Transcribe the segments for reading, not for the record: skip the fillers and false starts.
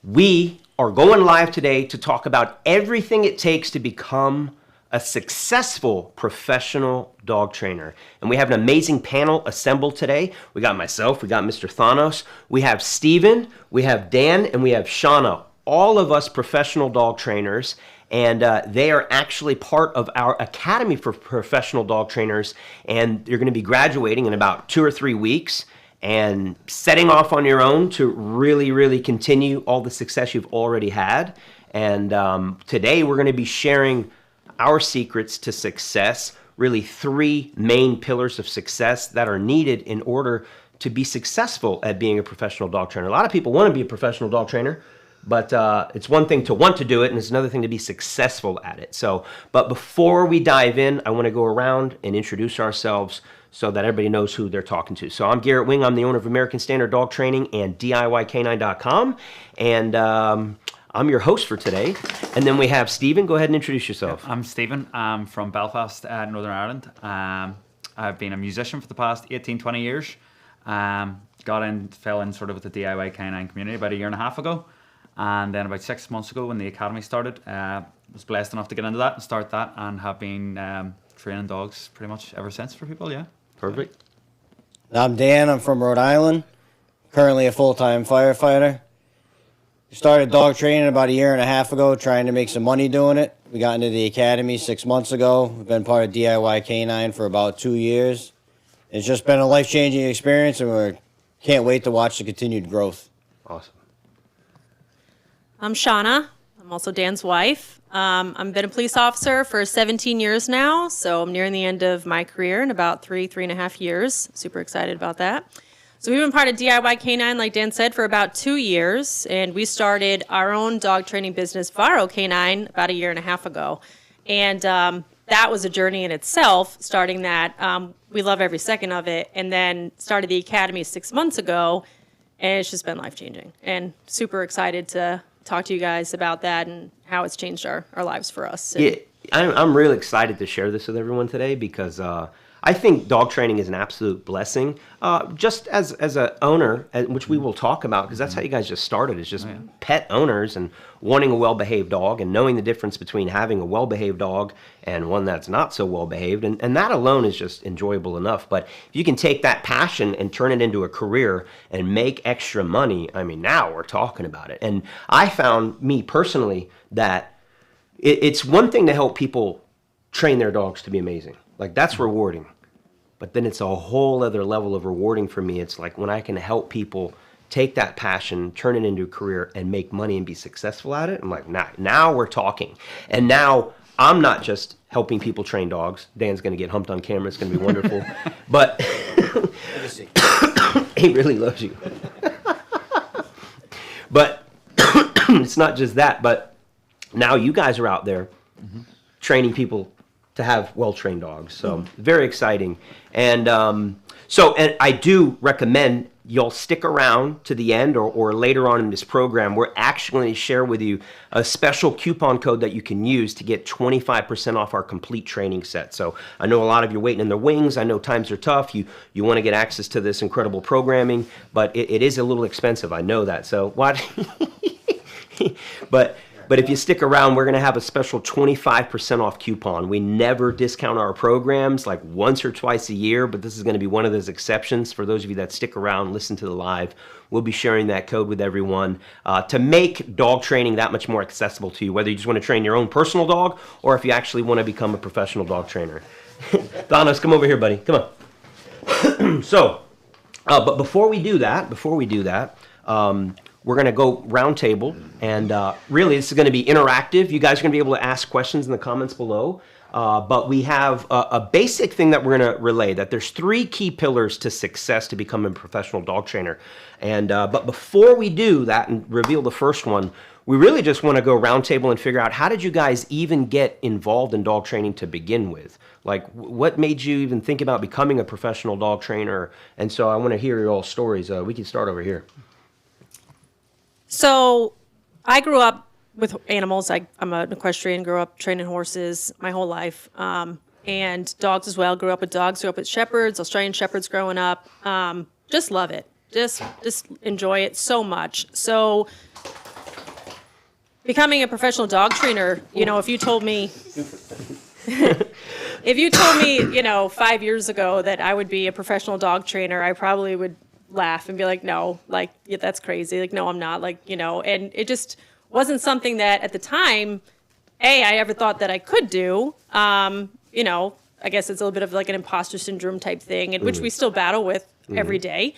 We are going live today to talk about everything it takes to become a successful professional dog trainer. And we have an amazing panel assembled today. We got myself, we got Mr. Thanos, we have Steven, we have Dan, and we have Shauna. All of us professional dog trainers, and they are actually part of our Academy for Professional Dog Trainers, and you're going to be graduating in about 2 or 3 weeks and setting off on your own to really, really continue all the success you've already had. And today we're going to be sharing our secrets to success, really 3 main pillars of success that are needed in order to be successful at being a professional dog trainer. A lot of people want to be a professional dog trainer, but it's one thing to want to do it, and it's another thing to be successful at it. But before we dive in, I want to go around and introduce ourselves so that everybody knows who they're talking to. So I'm Garret Wing. I'm the owner of American Standard Dog Training and DIYK9.com, and I'm your host for today. And then we have Steven. Go ahead and introduce yourself. I'm Steven. I'm from Belfast, Northern Ireland. I've been a musician for the past 18, 20 years. Fell in sort of with the DIYK9 community about 1.5 years ago. And then about 6 months ago when the Academy started, was blessed enough to get into that and start that, and have been training dogs pretty much ever since for people, yeah. Perfect. I'm Dan. I'm from Rhode Island. Currently a full-time firefighter. Started dog training about 1.5 years ago, trying to make some money doing it. We got into the Academy 6 months ago. We've been part of DIYK9 for about 2 years. It's just been a life-changing experience, and we can't wait to watch the continued growth. Awesome. I'm Shauna. I'm also Dan's wife. I've been a police officer for 17 years now, so I'm nearing the end of my career in about 3.5 years. Super excited about that. So we've been part of DIYK9, like Dan said, for about 2 years, and we started our own dog training business, Varo K9, about 1.5 years ago. And that was a journey in itself, starting that. We love every second of it, and then started the Academy 6 months ago, and it's just been life-changing. And super excited to talk to you guys about that and how it's changed our lives for us. Yeah, I'm really excited to share this with everyone today because I think dog training is an absolute blessing. Just as an owner, which we will talk about, because that's how you guys just started, is just pet owners and wanting a well-behaved dog and knowing the difference between having a well-behaved dog and one that's not so well-behaved. And that alone is just enjoyable enough. But if you can take that passion and turn it into a career and make extra money, I mean, now we're talking about it. And I found, me personally, that it's one thing to help people train their dogs to be amazing. Like, that's rewarding. But then it's a whole other level of rewarding for me. It's like when I can help people take that passion, turn it into a career, and make money and be successful at it. I'm like, now we're talking. And now I'm not just helping people train dogs. Dan's going to get humped on camera. It's going to be wonderful. But he really loves you. But it's not just that. But now you guys are out there training people to have well-trained dogs. So very exciting. And and I do recommend y'all stick around to the end or later on in this program. We're actually going to share with you a special coupon code that you can use to get 25% off our complete training set. So I know a lot of you are waiting in the wings. I know times are tough. You want to get access to this incredible programming, but it is a little expensive. I know that. So what? But if you stick around, we're going to have a special 25% off coupon. We never discount our programs, like once or twice a year, but this is going to be one of those exceptions. For those of you that stick around, listen to the live, we'll be sharing that code with everyone to make dog training that much more accessible to you, whether you just want to train your own personal dog or if you actually want to become a professional dog trainer. Thanos, come over here, buddy. Come on. But before we do that, we're going to go round table, and really this is going to be interactive. You guys are going to be able to ask questions in the comments below, but we have a basic thing that we're going to relay, that there's 3 key pillars to success to becoming a professional dog trainer. And but before we do that and reveal the first one, we really just want to go round table and figure out, how did you guys even get involved in dog training to begin with? Like, what made you even think about becoming a professional dog trainer? And so I want to hear your all stories. We can start over here. So I grew up with animals. I'm an equestrian, grew up training horses my whole life, and dogs as well. Grew up with dogs, grew up with shepherds, Australian shepherds growing up. Just love it. Just enjoy it so much. So becoming a professional dog trainer, you know, if you told me, 5 years ago that I would be a professional dog trainer, I probably would laugh and be like, no, like, yeah, that's crazy. Like, no, I'm not, like, you know, and it just wasn't something that at the time, I ever thought that I could do. You know, I guess it's a little bit of like an imposter syndrome type thing, and which we still battle with every day.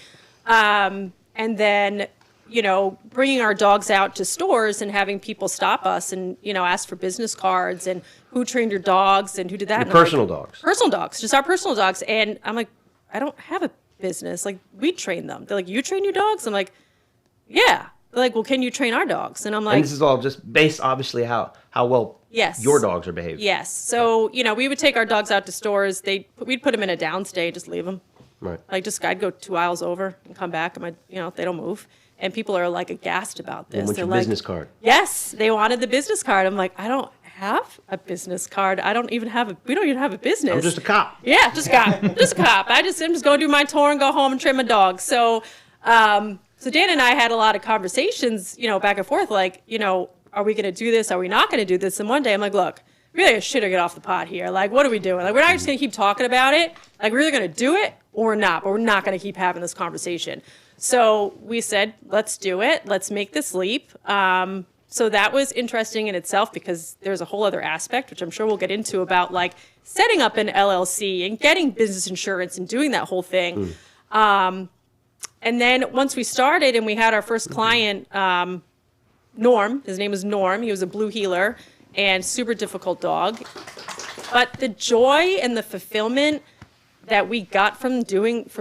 And then, you know, bringing our dogs out to stores and having people stop us and, you know, ask for business cards and who trained your dogs and who did that. Your And I'm personal like, dogs. Personal dogs, just our personal dogs. And I'm like, I don't have a business. Like, we train them. They're like, you train your dogs? I'm like, yeah. They're like, well, can you train our dogs? And I'm like, And this is all just based, obviously, how well yes, your dogs are behaving. yes. So, you know, we would take our dogs out to stores. We'd put them in a downstay, just leave them. Right. Like, I'd go 2 aisles over and come back, and they don't move. And people are like aghast about this. And with They're your like, business card. yes, they wanted the business card. I'm like, I don't have a business card. We don't even have a business. I'm just a cop. Yeah, just a cop. I'm just going to do my tour and go home and train my dog. So, so Dan and I had a lot of conversations, you know, back and forth, like, you know, are we going to do this? Are we not going to do this? And one day I'm like, look, we really should get off the pot here. Like, what are we doing? Like, we're not just going to keep talking about it. Like, we're either going to do it or we're not, but we're not going to keep having this conversation. So we said, let's do it. Let's make this leap. So that was interesting in itself because there's a whole other aspect, which I'm sure we'll get into, about like setting up an LLC and getting business insurance and doing that whole thing. And then once we started and we had our first client, Norm, his name was Norm. He was a blue heeler and super difficult dog. But the joy and the fulfillment that we got from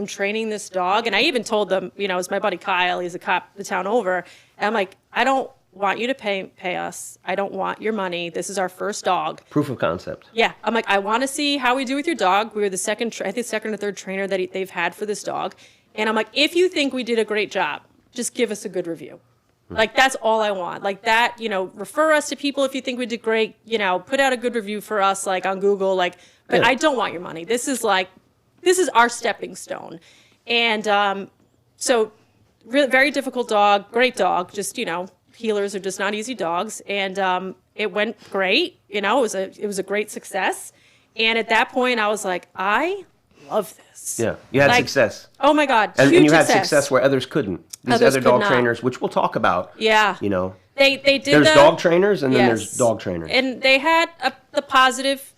training this dog, and I even told them, you know, it's my buddy Kyle, he's a cop the town over, and I'm like, I don't want you to pay us. I don't want your money. This is our first dog. Proof of concept. Yeah, I'm like, I want to see how we do with your dog. We were the second or third trainer that they've had for this dog. And I'm like, if you think we did a great job, just give us a good review. Like, that's all I want. Like that, you know, refer us to people if you think we did great, you know, put out a good review for us, like on Google, like, but I don't want your money. This is our stepping stone. And so really very difficult dog, great dog, just, you know, healers are just not easy dogs. And it went great, you know, it was a great success. And at that point I was like, I love this. Yeah, you had success. Oh my God, and huge you had success. success where others couldn't. These Others other could dog not. trainers, which we'll talk about. Yeah. You know, They did there's dog trainers and then there's Yes. dog trainers. And they had the positive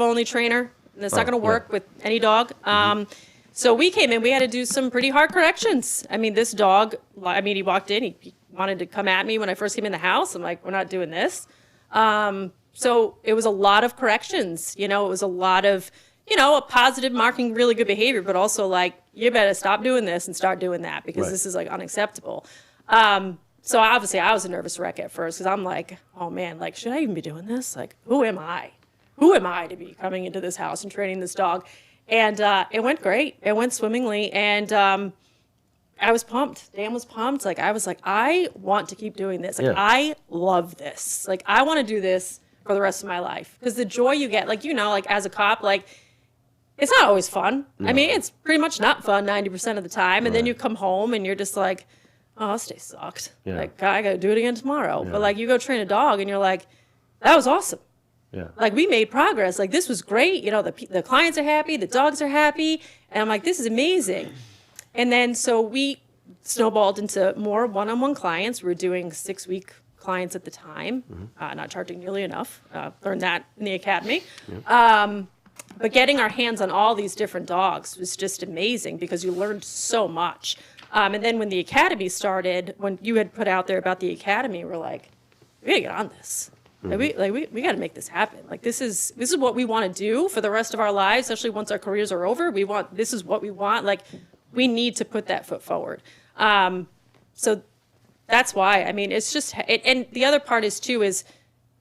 only trainer. And that's not going to work with any dog. So we came in, we had to do some pretty hard corrections. I mean, this dog, he walked in, he wanted to come at me when I first came in the house. I'm like, we're not doing this. So it was a lot of corrections, you know, it was a lot of, you know, a positive marking really good behavior, but also like, you better stop doing this and start doing that because this is like unacceptable. So obviously I was a nervous wreck at first because I'm like, oh man, like, should I even be doing this? Like, who am I? Who am I to be coming into this house and training this dog? And it went great. It went swimmingly. And I was pumped. Dan was pumped. Like, I was like, I want to keep doing this. Like, I love this. Like, I want to do this for the rest of my life. Because the joy you get, like, you know, like as a cop, like, it's not always fun. No. I mean, it's pretty much not fun 90% of the time. And then you come home and you're just like, oh, this day sucked. Yeah. Like, I got to do it again tomorrow. Yeah. But like, you go train a dog and you're like, that was awesome. Yeah. Like, we made progress. Like, this was great. You know, the clients are happy, the dogs are happy. And I'm like, this is amazing. And then so we snowballed into more one-on-one clients. We were doing 6-week clients at the time, not charging nearly enough. Learned that in the academy. Yeah. But getting our hands on all these different dogs was just amazing because you learned so much. And then when the academy started, when you had put out there about the academy, we're like, we gotta get on this. We got to make this happen. Like, this is what we want to do for the rest of our lives, especially once our careers are over. This is what we want. Like, we need to put that foot forward. So that's why. I mean, it's just, and the other part is too, is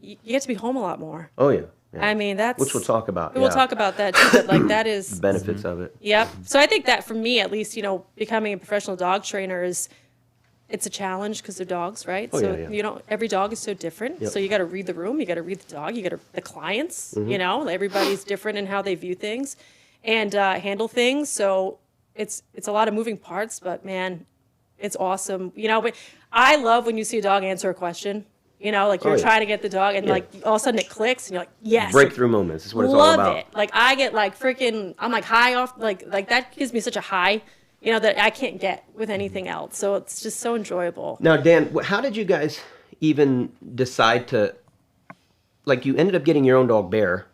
you get to be home a lot more. Oh yeah. Yeah. I mean, which we'll talk about. We'll talk about that too, but like, that is the benefits of it. Yep. So I think that for me, at least, you know, becoming a professional dog trainer it's a challenge because they're dogs, right? Oh, so yeah. you know, every dog is so different. Yep. So you got to read the room, you got to read the dog, the clients. You know, everybody's different in how they view things and handle things. So it's a lot of moving parts, but man, it's awesome. You know, but I love when you see a dog answer a question. You know, like you're yeah. trying to get the dog and like all of a sudden it clicks and you're like, yes. Breakthrough moments is what it's all Love about. it. Like I get like freaking, I'm like high off, like that gives me such a high, you know, that I can't get with anything else. So it's just so enjoyable. Now, Dan, how did you guys even decide to, like, you ended up getting your own dog, Bear.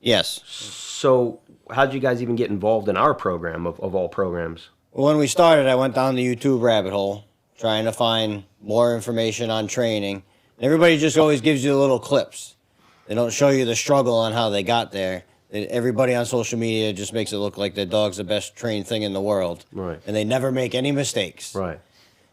Yes. So how did you guys even get involved in our program of all programs? Well, when we started, I went down the YouTube rabbit hole trying to find more information on training. Everybody just always gives you little clips. They don't show you the struggle on how they got there. Everybody on social media just makes it look like their dog's the best trained thing in the world. Right. And they never make any mistakes. Right.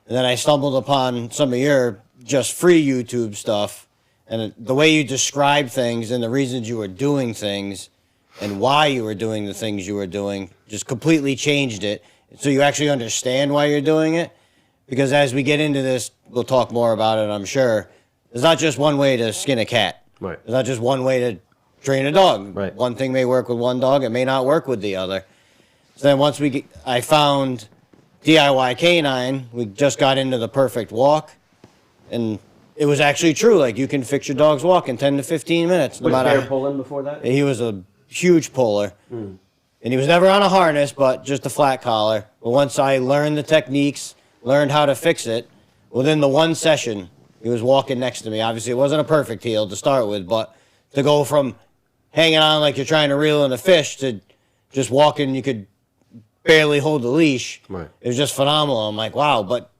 And then I stumbled upon some of your just free YouTube stuff. And the way you describe things and the reasons you were doing things and why you were doing the things you were doing just completely changed it. So you actually understand why you're doing it. Because as we get into this, we'll talk more about it, I'm sure. There's not just one way to skin a cat. Right. There's not just one way to train a dog. Right. One thing may work with one dog, it may not work with the other. So then once I found DIYK9, we just got into the perfect walk, and it was actually true. Like, you can fix your dog's walk in 10 to 15 minutes. Was Bear pulling before that? He was a huge puller. And he was never on a harness, but just a flat collar. But once I learned the techniques, learned how to fix it, within the one session, he was walking next to me. Obviously, it wasn't a perfect heel to start with, but to go from hanging on like you're trying to reel in a fish to just walking, you could barely hold the leash. Right. It was just phenomenal. I'm like, wow. But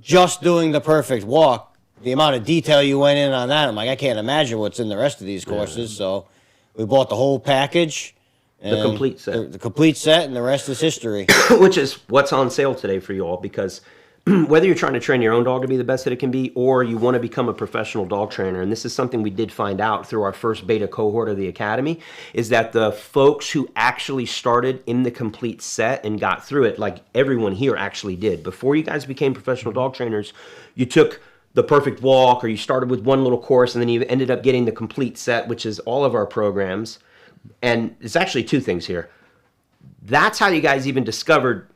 just doing the perfect walk, the amount of detail you went in on that, I'm like, I can't imagine what's in the rest of these courses. So we bought the whole package. The complete set. The complete set, and the rest is history. Which is what's on sale today for you all, because whether you're trying to train your own dog to be the best that it can be, or you want to become a professional dog trainer, and this is something we did find out through our first beta cohort of the Academy, is that the folks who actually started in the complete set and got through it, like everyone here actually did. Before you guys became professional dog trainers, you took the perfect walk, or you started with one little course, and then you ended up getting the complete set, which is all of our programs. And it's actually two things here. That's how you guys even discovered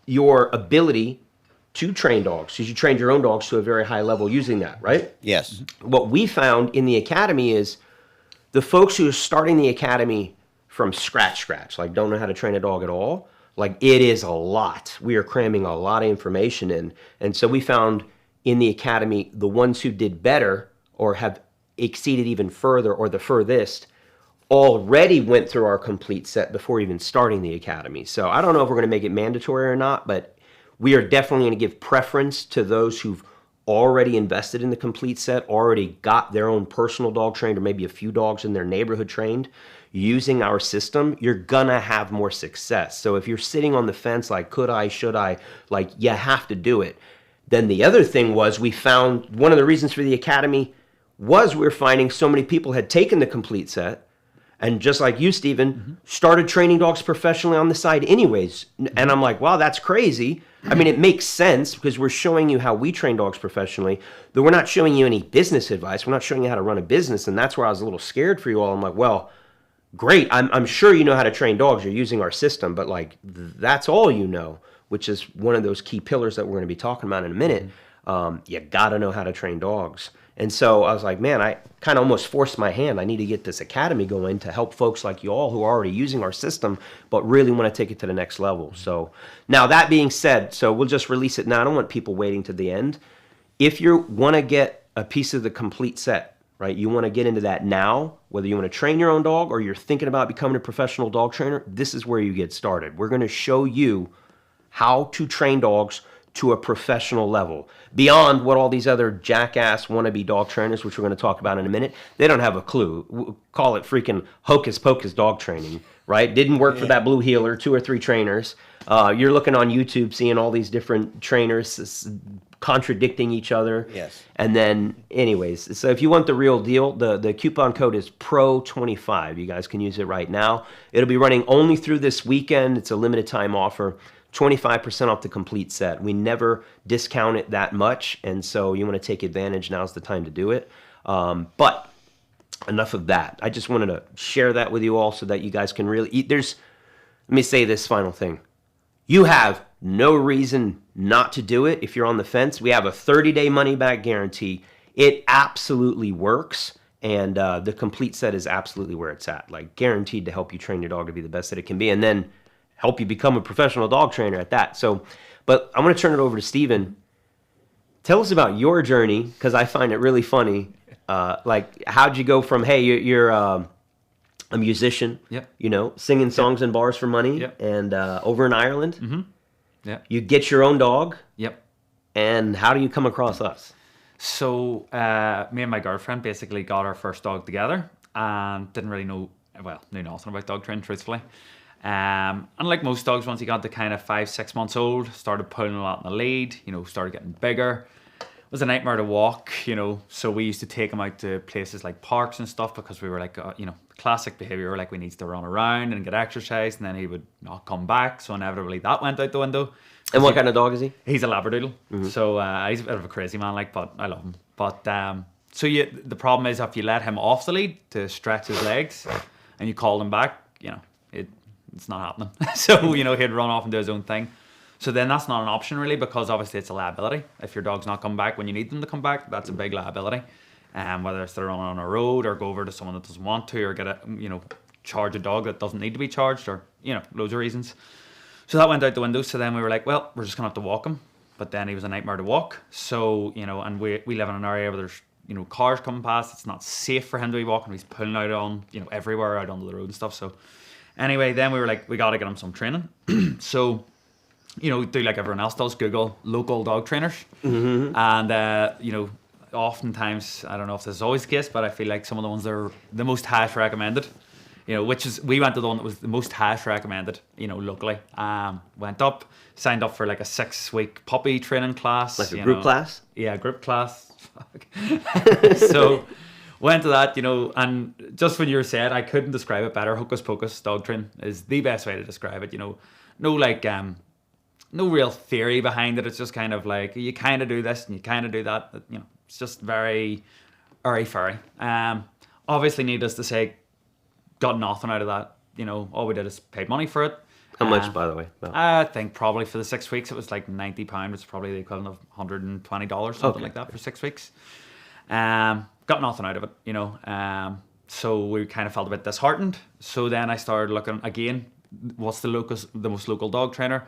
your ability to train dogs, because you trained your own dogs to a very high level using that, right? Yes. What we found in the Academy is the folks who are starting the Academy from scratch, like don't know how to train a dog at all, like it is a lot. We are cramming a lot of information in. And so we found in the Academy, the ones who did better or have exceeded even further or the furthest already went through our complete set before even starting the Academy. So I don't know if we're going to make it mandatory or not, but we are definitely going to give preference to those who've already invested in the complete set, already got their own personal dog trained, or maybe a few dogs in their neighborhood trained. Using our system, you're gonna have more success. So if you're sitting on the fence like, could I, should I, like, you have to do it. Then the other thing was, we found one of the reasons for the Academy was we're finding so many people had taken the complete set, and just like you, Stephen, started training dogs professionally on the side anyways. And I'm like, wow, that's crazy. I mean, it makes sense, because we're showing you how we train dogs professionally, but we're not showing you any business advice. We're not showing you how to run a business. And that's where I was a little scared for you all. I'm like, well, great. I'm sure you know how to train dogs. You're using our system, but like, that's all you know, which is one of those key pillars that we're going to be talking about in a minute. You got to know how to train dogs. And so I was like, man, I kind of almost forced my hand. I need to get this Academy going to help folks like you all who are already using our system, but really want to take it to the next level. So now that being said, so we'll just release it now. I don't want people waiting to the end. If you want to get a piece of the complete set, right, you want to get into that now, whether you want to train your own dog or you're thinking about becoming a professional dog trainer, this is where you get started. We're going to show you how to train dogs to a professional level, beyond what all these other jackass wannabe dog trainers, which we're going to talk about in a minute, they don't have a clue. We'll call it freaking hocus pocus dog training, right? Didn't work for that blue heeler, 2 or 3 trainers. You're looking on YouTube, seeing all these different trainers contradicting each other. Yes. And then anyways, so if you want the real deal, the coupon code is PRO25. You guys can use it right now. It'll be running only through this weekend. It's a limited time offer. 25% off the complete set. We never discount it that much, and so you want to take advantage, now's the time to do it. But enough of that. I just wanted to share that with you all so that you guys can really let me say this final thing. You have no reason not to do it if you're on the fence. We have a 30-day money-back guarantee. it absolutely works. And the complete set is absolutely where it's at. Like guaranteed to help you train your dog to be the best that it can be, and then help you become a professional dog trainer at that. So, but I want to turn it over to Steven. Tell us about your journey, because I find it really funny. Like, how'd you go from, hey, you're a musician, Yep. you know, singing songs in bars for money, Yep. and over in Ireland, Yeah. you get your own dog, Yep. and how do you come across us? So me and my girlfriend basically got our first dog together and didn't really knew nothing about dog training, truthfully. And like most dogs, once he got to kind of 5-6 months old, started pulling a lot in the lead, you know, started getting bigger. It was a nightmare to walk, you know, so we used to take him out to places like parks and stuff, because we were like, you know, classic behavior, like we needs to run around and get exercise, and then he would not come back, so inevitably that went out the window. And what kind of dog is he? He's a Labradoodle, so he's a bit of a crazy man, like, but I love him. But so the problem is, if you let him off the lead to stretch his legs, and you call him back, you know, it's not happening. So, you know, he'd run off and do his own thing. So then that's not an option really, because obviously it's a liability. If your dog's not coming back when you need them to come back, that's a big liability. Whether it's they're running on a road, or go over to someone that doesn't want to, or get a, you know, charge a dog that doesn't need to be charged, or, you know, loads of reasons. So that went out the window. So then we were like, well, we're just gonna have to walk him. But then he was a nightmare to walk. So, you know, and we live in an area where there's, you know, cars coming past. It's not safe for him to be walking. He's pulling out on, you know, everywhere out onto the road and stuff. So anyway, then we were like, we got to get him some training. So, you know, do like everyone else does, Google local dog trainers. And, you know, oftentimes, I don't know if this is always the case, but I feel like some of the ones that are the most highest recommended, you know, which is, we went to the one that was the most highest recommended, you know, locally. Went up, signed up for like a 6-week puppy training class. Like a group class? Yeah, group class. Fuck. So went to that, you know, and just when you were saying, I couldn't describe it better. Hocus pocus dog train is the best way to describe it. You know, no like no real theory behind it. It's just kind of like, you kind of do this and you kind of do that. You know, it's just very airy-fairy. Obviously, needless to say, got nothing out of that. You know, all we did is paid money for it. How much, by the way? About? I think probably for the 6 weeks, it was like £90, which is probably the equivalent of $120, something like that for 6 weeks. Got nothing out of it, you know. So we kind of felt a bit disheartened. So then I started looking again, what's the most local dog trainer?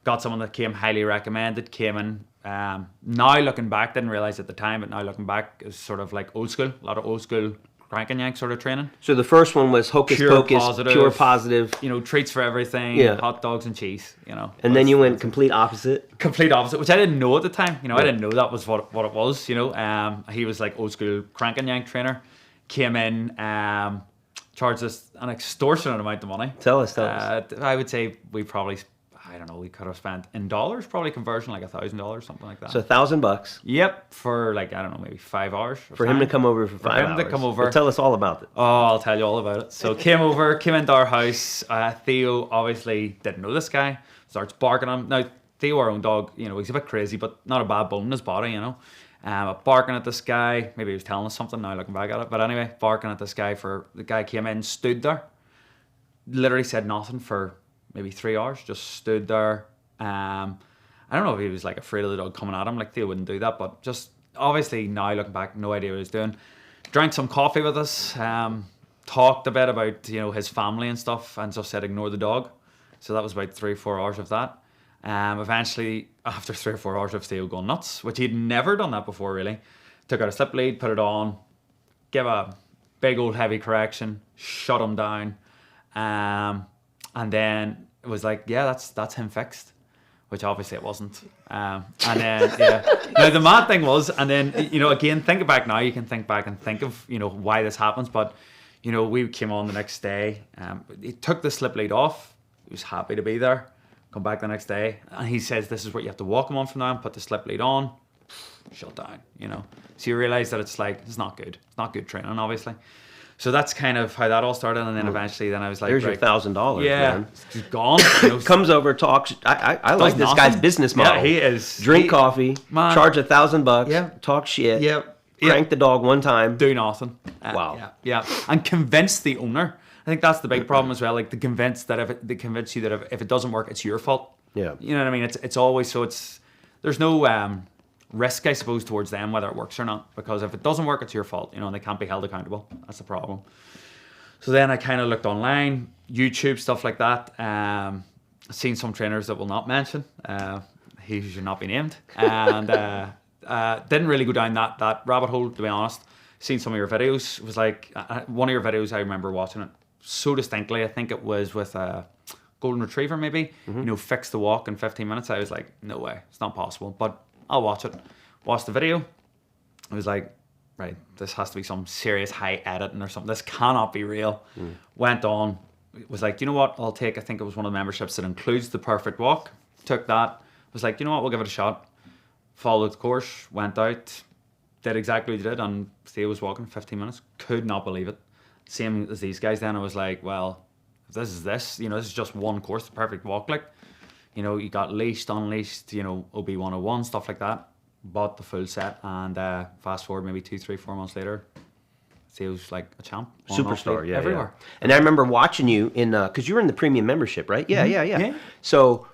Got someone that came highly recommended, came in. Now looking back, didn't realize at the time, but now looking back, is sort of like old school, a lot of old school crank and yank sort of training. So the first one was hocus pocus, pure positive. You know, treats for everything, hot dogs and cheese, you know. And then you went complete opposite? Complete opposite, which I didn't know at the time. You know, I didn't know that was what it was, you know. He was like old school crank and yank trainer. Came in, charged us an extortionate amount of money. Tell us. I would say we probably, I don't know, we could have spent in dollars, probably conversion like $1,000, something like that. So $1,000. Yep, for like, I don't know, maybe 5 hours. For him to come over for 5 hours. For him to come over. Well, tell us all about it. Oh, I'll tell you all about it. So came into our house. Theo obviously didn't know this guy. Starts barking at him. Now, Theo, our own dog, you know, he's a bit crazy, but not a bad bone in his body, you know. Barking at this guy. Maybe he was telling us something now looking back at it. But anyway, barking at this guy the guy came in, stood there. Literally said nothing for maybe 3 hours. Just stood there. I don't know if he was like afraid of the dog coming at him. Like Theo wouldn't do that, but just obviously now looking back, no idea what he was doing. Drank some coffee with us. Talked a bit about, you know, his family and stuff, and just said ignore the dog. So that was about 3 or 4 hours of that. Eventually, after 3 or 4 hours of Theo going nuts, which he'd never done that before really, took out a slip lead, put it on, gave a big old heavy correction, shut him down, and then it was like, yeah, that's him fixed, which obviously it wasn't. And then, yeah. Now the mad thing was, and then, you know, again, think back now, you can think back and think of, you know, why this happens, but, you know, we came on the next day, he took the slip lead off, he was happy to be there, come back the next day, and he says, this is what you have to walk him on from now and put the slip lead on, shut down, you know. So you realise that it's like, it's not good. It's not good training, obviously. So that's kind of how that all started, and then eventually, then I was like, there's your $1,000. Yeah, man. he's gone. You know, Comes over, talks. I like this guy's business model. Yeah, he is. Drink coffee, man, charge $1,000. Yeah. Talk shit. Yep. Crank the dog one time. Do nothing. Wow. Yeah. And convince the owner. I think that's the big problem as well. Like, to convince you that if it doesn't work, it's your fault. Yeah. You know what I mean? It's always so. There's no risk, I suppose, towards them, whether it works or not. Because if it doesn't work, it's your fault, you know, and they can't be held accountable. That's the problem. So then I kind of looked online, YouTube, stuff like that. Seen some trainers that will not mention. He should not be named. And didn't really go down that rabbit hole, to be honest. Seen some of your videos. It was like, one of your videos, I remember watching it so distinctly. I think it was with a golden retriever, maybe. You know, fix the walk in 15 minutes. I was like, no way, it's not possible. But I'll watch it. Watched the video. I was like, right, this has to be some serious high editing or something. This cannot be real. Went on. Was like, you know what? I'll take, I think it was one of the memberships that includes the perfect walk. Took that. Was like, you know what? We'll give it a shot. Followed the course. Went out. Did exactly what you did. And Theo was walking 15 minutes. Could not believe it. Same as these guys then. I was like, well, if this is this, you know, this is just one course, the perfect walk. Like, you know, you got leashed, unleashed, you know, OB 101, stuff like that. Bought the full set, and fast forward maybe 2, 3, 4 months later, Theo's like a champ. Superstar, yeah, everywhere. Yeah. And I remember watching you in, because you were in the premium membership, right? Yeah. So,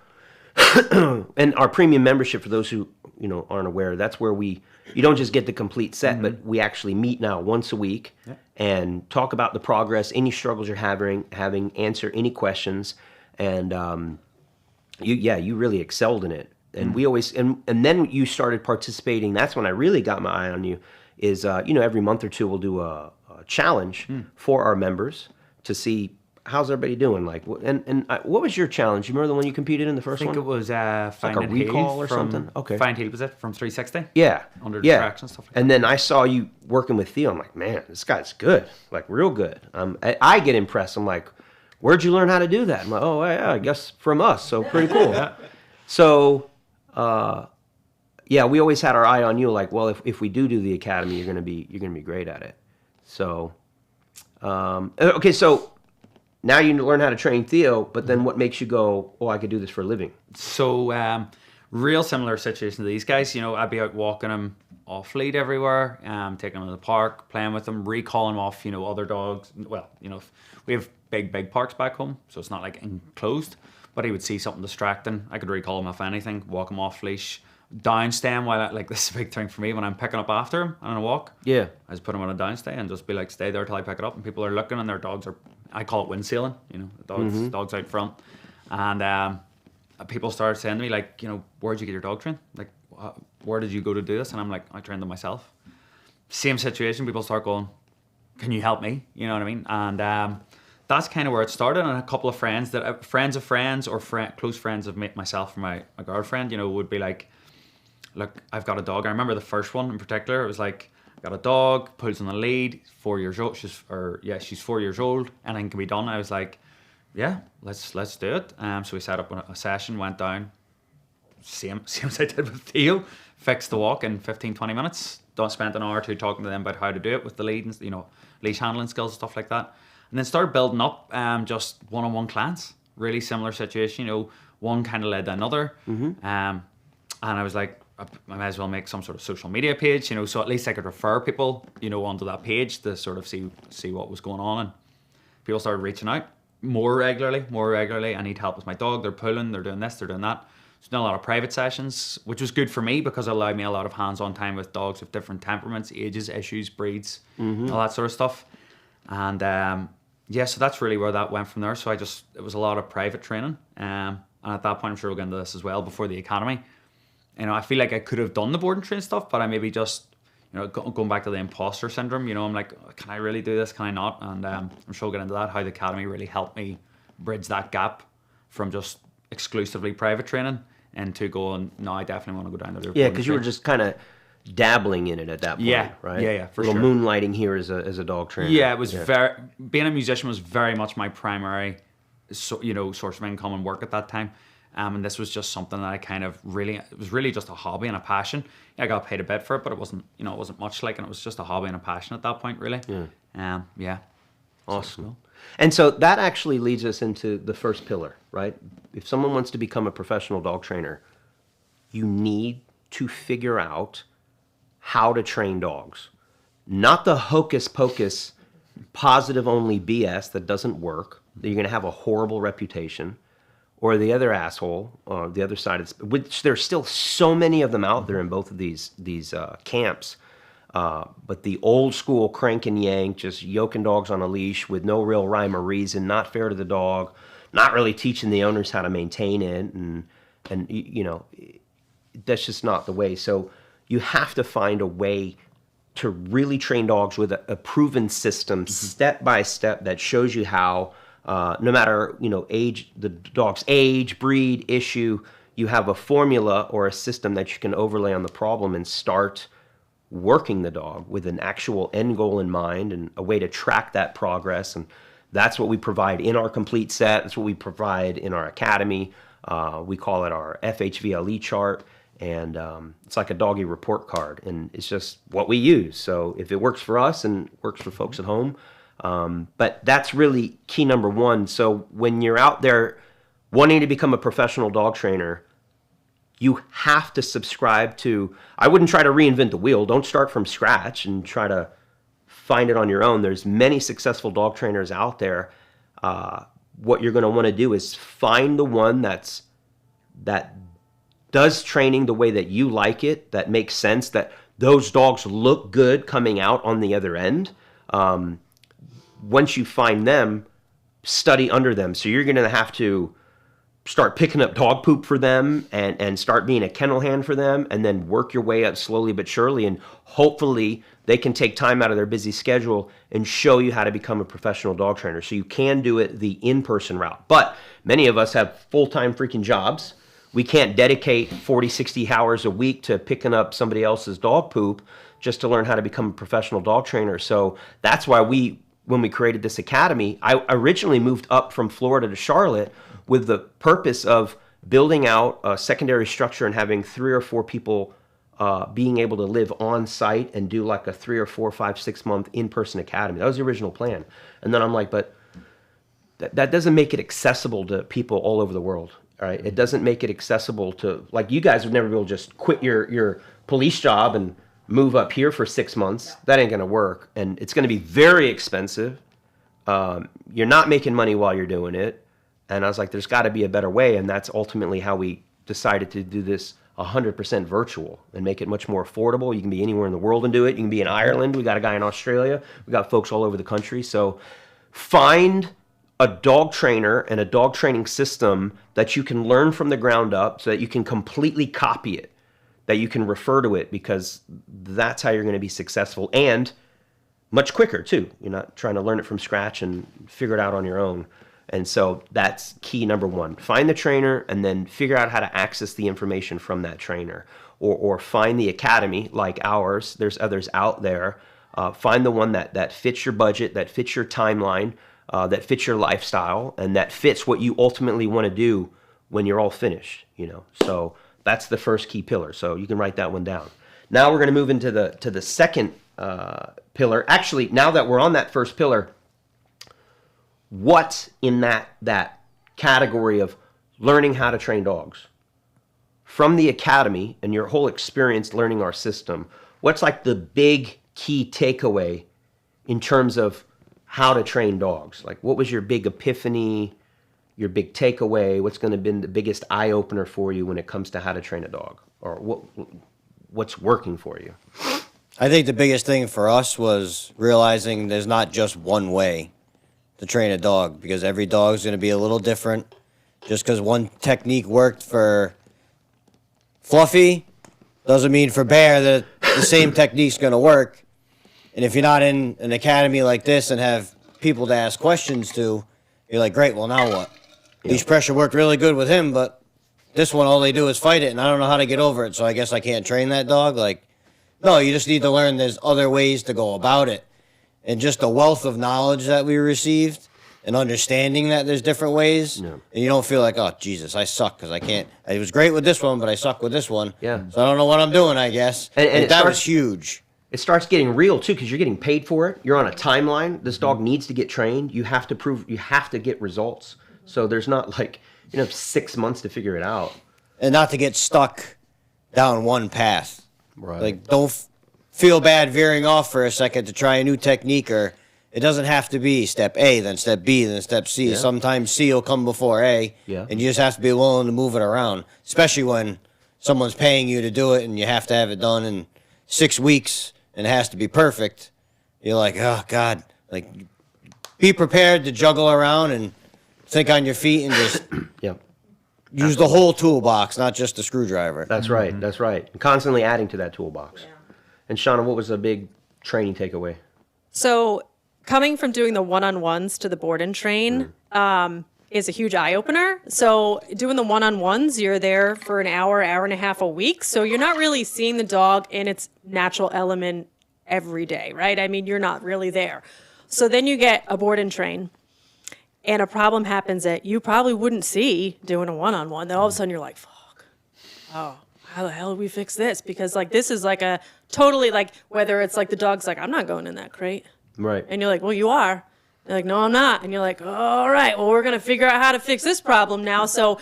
and our premium membership, for those who, you know, aren't aware, that's where you don't just get the complete set, but we actually meet now once a week and talk about the progress, any struggles you're having, answer any questions, and you really excelled in it. And we always, and then you started participating. That's when I really got my eye on you. Is you know, every month or two we'll do a challenge for our members to see how's everybody doing. Like, and what was your challenge? You remember the one you competed in the first one? I think it was like a recall or something. Okay, Find Heel was it from 360? Yeah, under distraction stuff like that. And then I saw you working with Theo. I'm like, man, this guy's good, like real good. I get impressed. I'm like, where'd you learn how to do that? I'm like, oh yeah, I guess from us. So pretty cool. So. Yeah, we always had our eye on you. Like, well, if we do the academy, you're gonna be great at it. So, okay, so now you learn how to train Theo, but then what makes you go, oh, I could do this for a living? So, real similar situation to these guys. You know, I'd be out walking them off lead everywhere, taking them to the park, playing with them, recalling them off, you know, other dogs. Well, you know, we have big parks back home, so it's not like enclosed. But he would see something distracting. I could recall him off anything, walk him off leash, down stay him while like this is a big thing for me when I'm picking up after him on a walk. Yeah. I just put him on a down stay and just be like, stay there till I pick it up. And people are looking and their dogs are, I call it windsailing, you know, the dogs out front. And people started saying to me like, you know, where'd you get your dog trained? Like, where did you go to do this? And I'm like, I trained them myself. Same situation, people start going, can you help me? You know what I mean? And that's kind of where it started. And a couple of friends that friends of friends or close friends of myself and my girlfriend, you know, would be like, look, I've got a dog. I remember the first one in particular. It was like, I got a dog, pulls on the lead, 4 years old. She's 4 years old. Anything can be done. I was like, yeah, let's do it. So we set up a session, went down, same as I did with Theo, fixed the walk in 15, 20 minutes. Spent an hour or two talking to them about how to do it with the lead and, you know, leash handling skills and stuff like that. And then started building up just one-on-one clients. Really similar situation, you know, one kind of led to another. And I was like, I might as well make some sort of social media page, you know, so at least I could refer people, you know, onto that page to sort of see what was going on. And people started reaching out more regularly. I need help with my dog. They're pulling, they're doing this, they're doing that. So done a lot of private sessions, which was good for me because it allowed me a lot of hands-on time with dogs of different temperaments, ages, issues, breeds, all that sort of stuff. And so that's really where that went from there. So it was a lot of private training. And at that point, I'm sure we'll get into this as well before the academy. You know, I feel like I could have done the board and train stuff, but I maybe just, you know, going back to the imposter syndrome, you know, I'm like, can I really do this? Can I not? And I'm sure we'll get into that, how the academy really helped me bridge that gap from just exclusively private training into going, no, I definitely want to go down there. Yeah, because you were just kind of dabbling in it at that point, right? Yeah, for sure. Moonlighting here as a dog trainer. Yeah, it was being a musician was very much my primary, source of income and work at that time. And this was just something that I kind of it was really just a hobby and a passion. Yeah, I got paid a bit for it, but it wasn't much like, and it was just a hobby and a passion at that point, really. Yeah. Awesome. Cool. And so that actually leads us into the first pillar, right? If someone wants to become a professional dog trainer, you need to figure out how to train dogs. Not the hocus pocus, positive only BS that doesn't work, that you're going to have a horrible reputation. or the other asshole, the other side, which there's still so many of them out there in both of these camps. But the old school crank and yank, just yoking dogs on a leash with no real rhyme or reason, not fair to the dog, not really teaching the owners how to maintain it, and you know, that's just not the way. So you have to find a way to really train dogs with a proven system, step by step, that shows you how, no matter, you know, age, the dog's age, breed, issue, you have a formula or a system that you can overlay on the problem and start working the dog with an actual end goal in mind and a way to track that progress. And that's what we provide in our complete set. That's what we provide in our academy. We call it our FHVLE chart. And it's like a doggy report card, and it's just what we use. So if it works for us and works for folks at home, but that's really key number one. So when you're out there wanting to become a professional dog trainer, you have to subscribe to, I wouldn't try to reinvent the wheel. Don't start from scratch and try to find it on your own. There's many successful dog trainers out there. What you're going to want to do is find the one that does training the way that you like it, that makes sense, that those dogs look good coming out on the other end. Once you find them, study under them. So you're going to have to start picking up dog poop for them and start being a kennel hand for them, and then work your way up slowly but surely. And hopefully they can take time out of their busy schedule and show you how to become a professional dog trainer. So you can do it the in-person route. But many of us have full-time freaking jobs. We can't dedicate 40, 60 hours a week to picking up somebody else's dog poop just to learn how to become a professional dog trainer. So that's why when we created this academy, I originally moved up from Florida to Charlotte with the purpose of building out a secondary structure and having 3 or 4 people being able to live on site and do like a 3 or 4, 5, 6 month in-person academy. That was the original plan. And then I'm like, but that doesn't make it accessible to people all over the world. All right, it doesn't make it accessible to, like, you guys would never be able to just quit your police job and move up here for 6 months. That ain't going to work, and it's going to be very expensive. You're not making money while you're doing it. And I was like, there's got to be a better way, and that's ultimately how we decided to do this 100% virtual and make it much more affordable. You can be anywhere in the world and do it. You can be in Ireland. We got a guy in Australia. We got folks all over the country. So find a dog trainer and a dog training system that you can learn from the ground up so that you can completely copy it, that you can refer to it, because that's how you're going to be successful, and much quicker too. You're not trying to learn it from scratch and figure it out on your own. And so that's key number one. Find the trainer and then figure out how to access the information from that trainer, or find the academy like ours. There's others out there. Find the one that fits your budget, that fits your timeline, that fits your lifestyle, and that fits what you ultimately want to do when you're all finished, you know. So that's the first key pillar. So you can write that one down. Now we're going to move into the second pillar. Actually, now that we're on that first pillar, what in that category of learning how to train dogs from the academy and your whole experience learning our system, what's like the big key takeaway in terms of how to train dogs? Like, what was your big epiphany, your big takeaway? What's going to be the biggest eye opener for you when it comes to how to train a dog, or what's working for you? I think the biggest thing for us was realizing there's not just one way to train a dog, because every dog's going to be a little different. Just because one technique worked for Fluffy doesn't mean for Bear that the same technique's going to work. And if you're not in an academy like this and have people to ask questions to, you're like, great, well, now what? Leash pressure worked really good with him, but this one, all they do is fight it, and I don't know how to get over it, so I guess I can't train that dog. Like, no, you just need to learn there's other ways to go about it. And just the wealth of knowledge that we received and understanding that there's different ways, and you don't feel like, oh, Jesus, I suck because I can't. I was great with this one, but I suck with this one. Yeah. So I don't know what I'm doing, I guess. And that was huge. It starts getting real too, because you're getting paid for it. You're on a timeline. This dog needs to get trained. You have to get results. So there's not like, 6 months to figure it out. And not to get stuck down one path. Right. Like, don't feel bad veering off for a second to try a new technique, or it doesn't have to be step A, then step B, then step C. Yeah. Sometimes C will come before A, Yeah. and you just have to be willing to move it around, especially when someone's paying you to do it and you have to have it done in 6 weeks and it has to be perfect. You're like, oh, God. Like, be prepared to juggle around and think on your feet and just Yep. use the whole toolbox, not just the screwdriver. That's right. That's right. And constantly adding to that toolbox. And Shauna, what was a big training takeaway? So coming from doing the one-on-ones to the board and train is a huge eye-opener. So doing the one-on-ones, you're there for an hour, hour and a half a week. So you're not really seeing the dog in its natural element every day, right? I mean, you're not really there. So then you get a board and train, and a problem happens that you probably wouldn't see doing a one-on-one. Then all of a sudden you're like, fuck, oh, how the hell do we fix this? Because like this is like a totally like, whether it's like the dog's like, I'm not going in that crate. Right. And you're like, well, you are. They're like, no, I'm not. And you're like, all right, well, we're going to figure out how to fix this problem now. So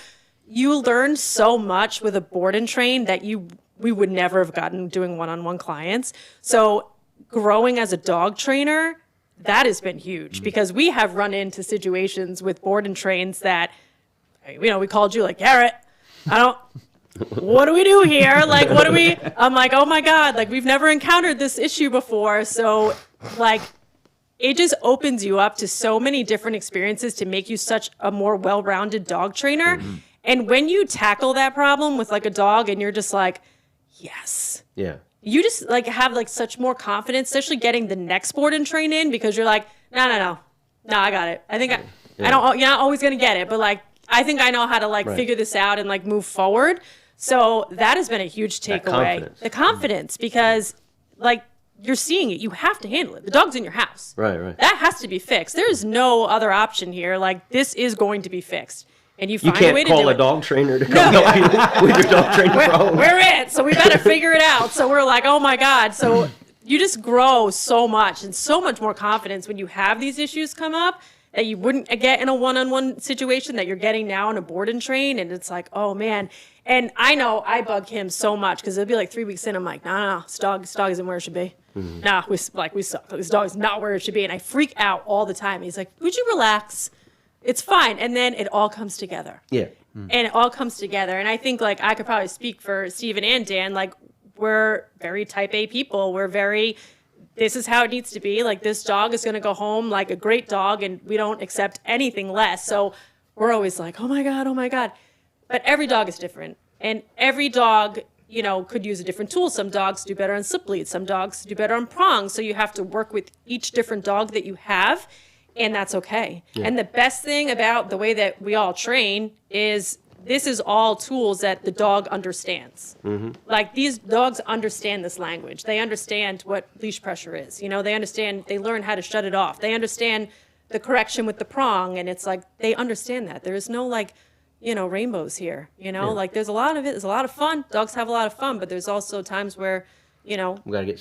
you learn so much with a board and train that we would never have gotten doing one-on-one clients. So growing as a dog trainer, that has been huge because we have run into situations with board and trains that, you know, we called you like, Garret, what do we do here? Like, I'm like, oh my God, like we've never encountered this issue before. So like, it just opens you up to so many different experiences to make you such a more well-rounded dog trainer. Mm-hmm. And when you tackle that problem with like a dog and you're just like, yes. Yeah. You just like have like such more confidence, especially getting the next board and train in because you're like, no, I got it. I think I don't, you're not always going to get it, but like, I think I know how to like figure this out and like move forward. So that has been a huge takeaway. The confidence, because like you're seeing it, you have to handle it. The dog's in your house. Right. That has to be fixed. There is no other option here. Like this is going to be fixed. And you find a way to do it. You can't call a dog trainer to come help you with your dog training problem. We're it. So we better figure it out. So we're like, oh my God. So you just grow so much and so much more confidence when you have these issues come up that you wouldn't get in a one-on-one situation that you're getting now in a board and train. And it's like, oh man. And I know I bug him so much because it'll be like 3 weeks in. I'm like, no, this dog isn't where it should be. Mm-hmm. Nah, we suck. This dog is not where it should be. And I freak out all the time. He's like, would you relax? It's fine. And then it all comes together. Yeah. And it all comes together. And I think like I could probably speak for Steven and Dan, like we're very type A people. We're very, this is how it needs to be. Like this dog is going to go home like a great dog and we don't accept anything less. So we're always like, oh my God. But every dog is different. And every dog, you know, could use a different tool. Some dogs do better on slip leads. Some dogs do better on prongs. So you have to work with each different dog that you have. And that's okay. Yeah. And the best thing about the way that we all train is this is all tools that the dog understands. Mm-hmm. Like these dogs understand this language. They understand what leash pressure is. You know, they learn how to shut it off. They understand the correction with the prong. And it's like, they understand that. There is no like, you know, rainbows here, you know, like there's a lot of it. There's a lot of fun. Dogs have a lot of fun, but there's also times where, you know, we got to get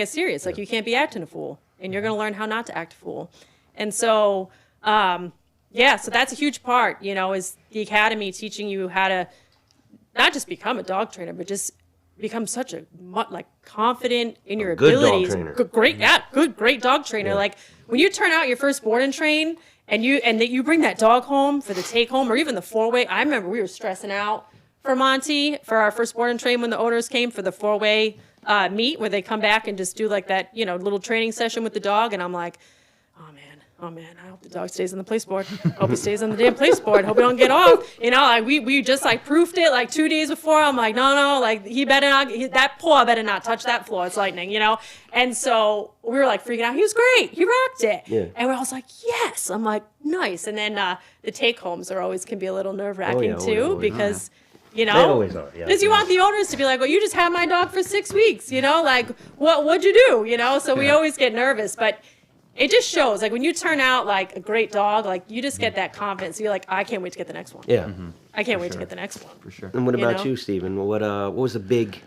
serious. Like you can't be acting a fool and you're going to learn how not to act a fool. And so, so that's a huge part, you know, is the academy teaching you how to not just become a dog trainer, but just become such a like confident in your abilities. Great dog trainer. Yeah. Like when you turn out your first board and train and you bring that dog home for the take home or even the 4-way. I remember we were stressing out for Monty for our first board and train when the owners came for the 4-way meet where they come back and just do like that, you know, little training session with the dog. And I'm like, oh man, I hope the dog stays on the place board. I hope he stays on the damn place board. I hope he don't get off. You know, like we just like proofed it like 2 days before. I'm like, no, like he better not, that paw better not touch that floor. It's lightning, you know? And so we were like freaking out. He was great. He rocked it. Yeah. And we're all like, yes. I'm like, nice. And then the take homes can be a little nerve wracking too because, you know, they always are. Yeah. Because you want the owners to be like, well, you just had my dog for 6 weeks, you know, like what'd you do? You know, so we always get nervous, but it just shows, like, when you turn out, like, a great dog, like, you just get that confidence. You're like, I can't wait to get the next one. Yeah. Mm-hmm. I can't wait to get the next one. For sure. And what about you, Steven? What was a big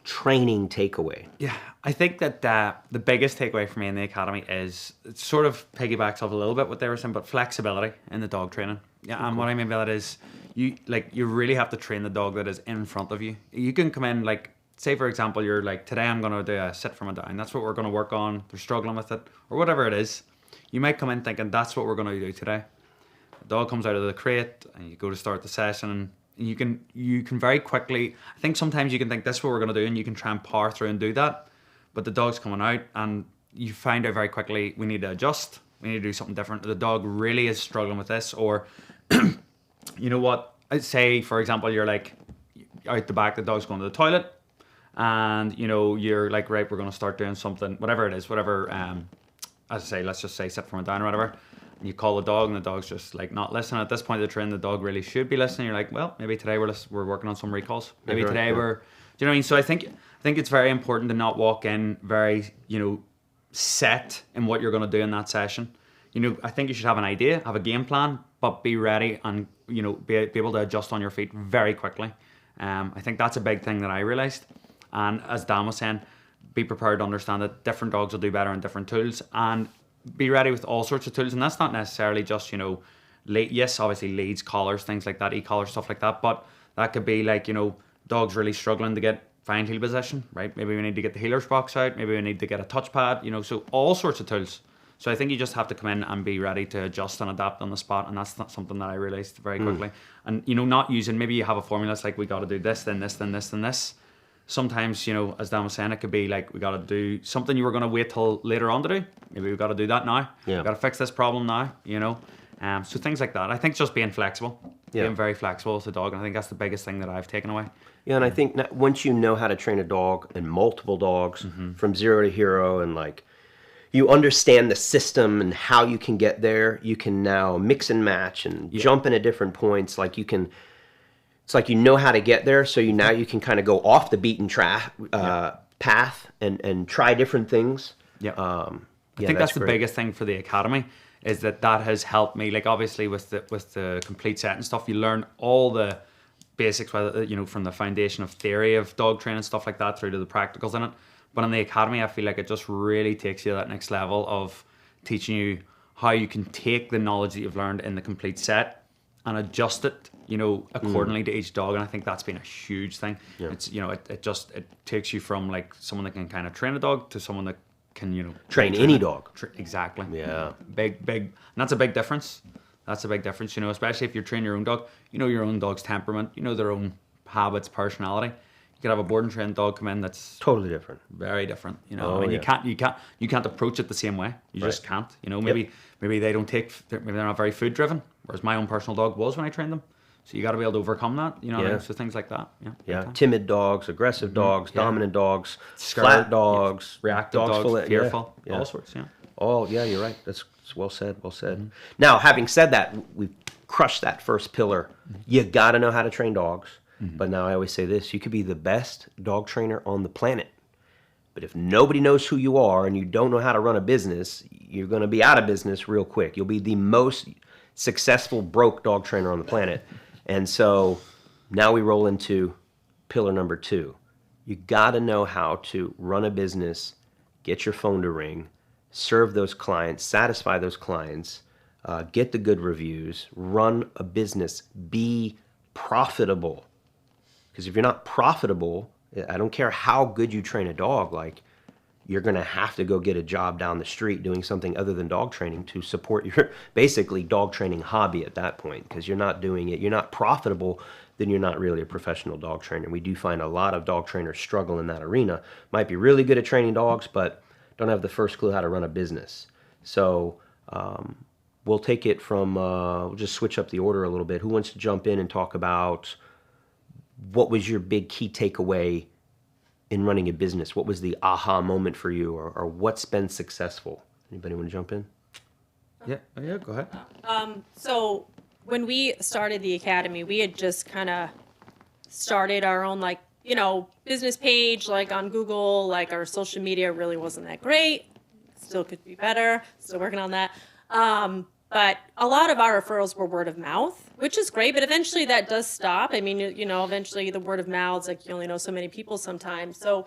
training takeaway? Yeah, I think that the biggest takeaway for me in the academy is, it sort of piggybacks off a little bit what they were saying, but flexibility in the dog training. Yeah, and what I mean by that is, you really have to train the dog that is in front of you. You can come in, like, say for example, you're like, today I'm going to do a sit from a down. That's what we're going to work on. They're struggling with it or whatever it is. You might come in thinking that's what we're going to do today. The dog comes out of the crate and you go to start the session, and you can very quickly, I think sometimes you can think this is what we're going to do and you can try and power through and do that. But the dog's coming out and you find out very quickly we need to adjust. We need to do something different. The dog really is struggling with this, or you know what? I'd say, for example, you're like out the back, the dog's going to the toilet, and you know you're like, right, we're going to start doing something, whatever it is, whatever. As I say, let's just say sit from a down or whatever. And you call the dog, and the dog's just like not listening. At this point of the train, the dog really should be listening. You're like, well, maybe today we're working on some recalls. Maybe Right, today yeah. we're, do you know what I mean? So I think it's very important to not walk in very, you know, set in what you're going to do in that session. You know, I think you should have an idea, have a game plan, but be ready and, you know, be able to adjust on your feet very quickly. I think that's a big thing that I realized. And as Dan was saying, be prepared to understand that different dogs will do better on different tools, and be ready with all sorts of tools. And that's not necessarily just, you know, yes, obviously leads, collars, things like that, e-collars, stuff like that. But that could be like, you know, dogs really struggling to get fine heel position, right? Maybe we need to get the healer's box out. Maybe we need to get a touchpad, you know, so all sorts of tools. So I think you just have to come in and be ready to adjust and adapt on the spot. And that's not something that I realized very quickly. And, you know, not using, maybe you have a formula, it's like we got to do this, then this, then this, then this. Sometimes, you know, as Dan was saying, it could be like we got to do something you were going to wait till later on to do. Maybe we've got to do that now. Yeah. We've got to fix this problem now, you know. So things like that. I think just being flexible, being very flexible as a dog. And I think that's the biggest thing that I've taken away. Yeah, and I think once you know how to train a dog and multiple dogs from zero to hero, and like you understand the system and how you can get there, you can now mix and match and jump in at different points. Like you can, it's like you know how to get there, so you can kind of go off the beaten path and try different things. Yeah. I think that's the biggest thing for the academy, is that has helped me. Like obviously with the complete set and stuff, you learn all the basics, whether, you know, from the foundation of theory of dog training, stuff like that, through to the practicals in it. But in the academy, I feel like it just really takes you to that next level of teaching you how you can take the knowledge that you've learned in the complete set and adjust it, you know, accordingly to each dog. And I think that's been a huge thing. Yeah. It's, you know, it takes you from like someone that can kind of train a dog to someone that can, you know, train any dog. Exactly. Yeah. Big. And that's a big difference. That's a big difference, you know, especially if you're training your own dog. You know your own dog's temperament, you know their own habits, personality. You could have a board and trained dog come in that's Totally different. very different, you know. I mean, you can't approach it the same way. You just can't, you know. Maybe they don't maybe they're not very food driven, whereas my own personal dog was when I trained them. So you got to be able to overcome that, you know. Yeah. So things like that. Yeah, timid dogs, aggressive dogs, dominant dogs, Scared, flat dogs, reactive dogs, of fearful, yeah. all sorts. Yeah. Oh, yeah, you're right. That's well said. Well said. Now, having said that, we've crushed that first pillar. You got to know how to train dogs. But now I always say this: you could be the best dog trainer on the planet, but if nobody knows who you are and you don't know how to run a business, you're going to be out of business real quick. You'll be the most successful broke dog trainer on the planet. And so now we roll into pillar number 2. You got to know how to run a business, get your phone to ring, serve those clients, satisfy those clients, get the good reviews, run a business, be profitable. Because if you're not profitable, I don't care how good you train a dog, like you're going to have to go get a job down the street doing something other than dog training to support your basically dog training hobby at that point. Because you're not doing it, you're not profitable, then you're not really a professional dog trainer. We do find a lot of dog trainers struggle in that arena. Might be really good at training dogs, but don't have the first clue how to run a business. So we'll take it from, we'll just switch up the order a little bit. Who wants to jump in and talk about what was your big key takeaway in running a business? What was the aha moment for you, or what's been successful? Anybody want to jump in? Yeah, go ahead. So when we started the academy, we had just kind of started our own, like, you know, business page, like on Google. Like our social media really wasn't that great. Still could be better. Still working on that. But a lot of our referrals were word of mouth, which is great, but eventually that does stop. I mean, you know, eventually the word of mouth, like you only know so many people sometimes. So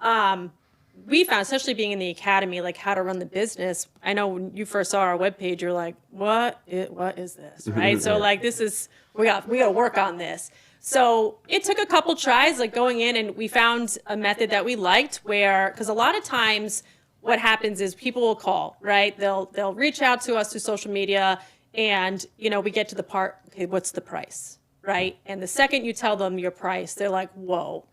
we found, especially being in the academy, like how to run the business. I know when you first saw our webpage, you're like, what is this, right? So like we got to work on this. So it took a couple tries, like going in, and we found a method that we liked where, because a lot of times what happens is people will call, right? They'll reach out to us through social media, and, we get to the part, okay, what's the price, right? And the second you tell them your price, they're like, whoa,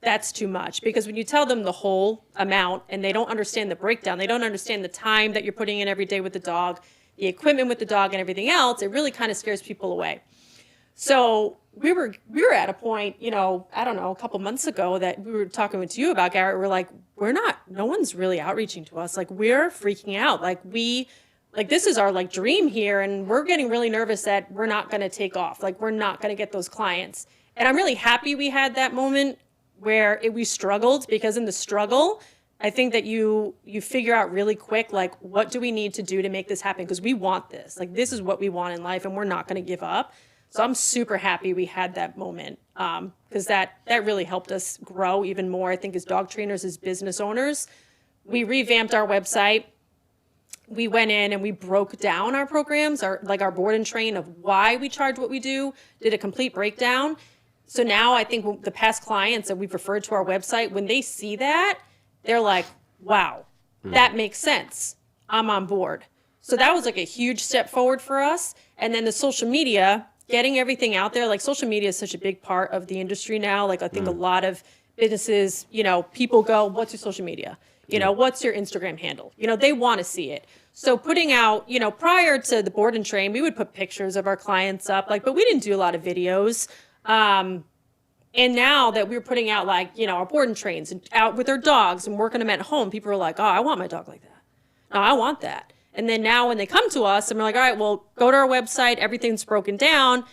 that's too much. Because when you tell them the whole amount and they don't understand the breakdown, they don't understand the time that you're putting in every day with the dog, the equipment with the dog and everything else, it really kind of scares people away. So we were at a point, I don't know, a couple months ago that we were talking with you about, Garrett. We're like, no one's really outreaching to us. Like, we're freaking out. Like, this is our dream here. And we're getting really nervous that we're not going to take off. Like, we're not going to get those clients. And I'm really happy we had that moment where we struggled, because in the struggle, I think that you figure out really quick, like, what do we need to do to make this happen? Because we want this. Like, this is what we want in life, and we're not going to give up. So I'm super happy we had that moment, because that really helped us grow even more, I think, as dog trainers, as business owners. We revamped our website. We went in and we broke down our programs, our board and train of why we charge what we do, did a complete breakdown. So now I think the past clients that we've referred to our website, when they see that, they're like, wow, that makes sense. I'm on board. So that was like a huge step forward for us. And then the social media, getting everything out there, like social media is such a big part of the industry now. Like, I think a lot of businesses, people go, what's your social media? What's your Instagram handle? They want to see it. So putting out, prior to the board and train, we would put pictures of our clients up, but we didn't do a lot of videos. And now that we're putting out our board and trains and out with our dogs and working them at home, people are like, oh, I want my dog like that. No, I want that. And then now when they come to us and we're like, all right, well, go to our website, everything's broken down.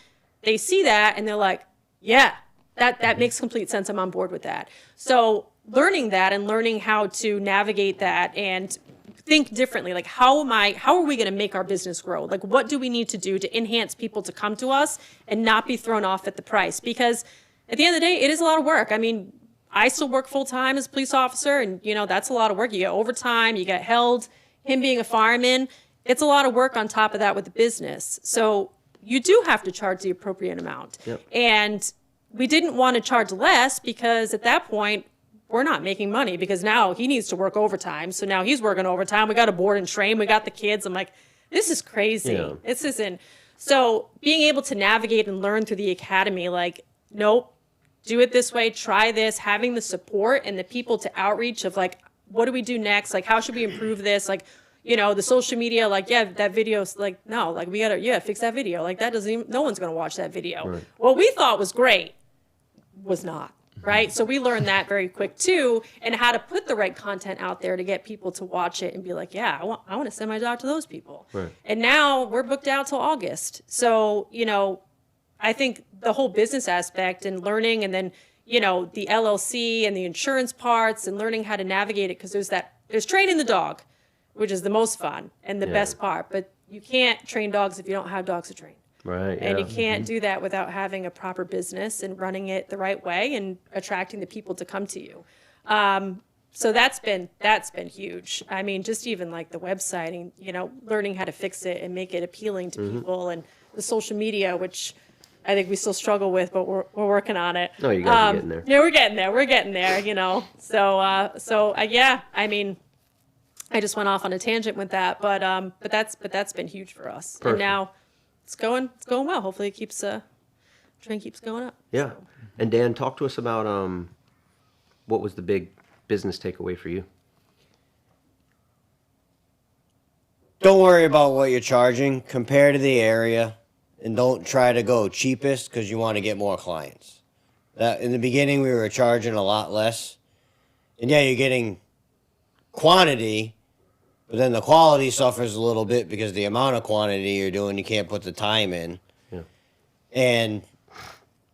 They see that and they're like, yeah, that makes complete sense. I'm on board with that. So learning that and learning how to navigate that and think differently, like how are we going to make our business grow? Like, what do we need to do to enhance people to come to us and not be thrown off at the price? Because at the end of the day, it is a lot of work. I mean, I still work full time as a police officer, and that's a lot of work. You get overtime, you get held. Him being a fireman, it's a lot of work on top of that with the business. So you do have to charge the appropriate amount. Yep. And we didn't want to charge less, because at that point, we're not making money, because now he needs to work overtime. So now he's working overtime. We got a board and train. We got the kids. I'm like, this is crazy. Yeah. This isn't. So being able to navigate and learn through the academy, like, nope, do it this way, try this, having the support and the people to outreach of what do we do next? Like, how should we improve this? Like, the social media, that video's no, we gotta, fix that video. Like, that doesn't even, no one's gonna watch that video. Right. What we thought was great was not, right? So we learned that very quick too, and how to put the right content out there to get people to watch it and be like, yeah, I want to send my dog to those people. Right. And now we're booked out till August. So, I think the whole business aspect and learning, and then, the LLC and the insurance parts and learning how to navigate it, because there's training the dog, which is the most fun and the best part. But you can't train dogs if you don't have dogs to train. Right. And yeah. you can't do that without having a proper business and running it the right way and attracting the people to come to you. So that's been huge. I mean, just even the website and, learning how to fix it and make it appealing to people, and the social media, which I think we still struggle with, but we're working on it. Oh, you guys are getting there. Yeah, we're getting there. We're getting there, So yeah, I mean, I just went off on a tangent with that, but that's been huge for us. Perfect. And now it's going well. Hopefully it keeps train keeps going up. Yeah. So. And Dan, talk to us about what was the big business takeaway for you? Don't worry about what you're charging. Compare to the area, and don't try to go cheapest because you want to get more clients. That in the beginning we were charging a lot less, and yeah, you're getting quantity, but then the quality suffers a little bit because the amount of quantity you're doing, you can't put the time in, and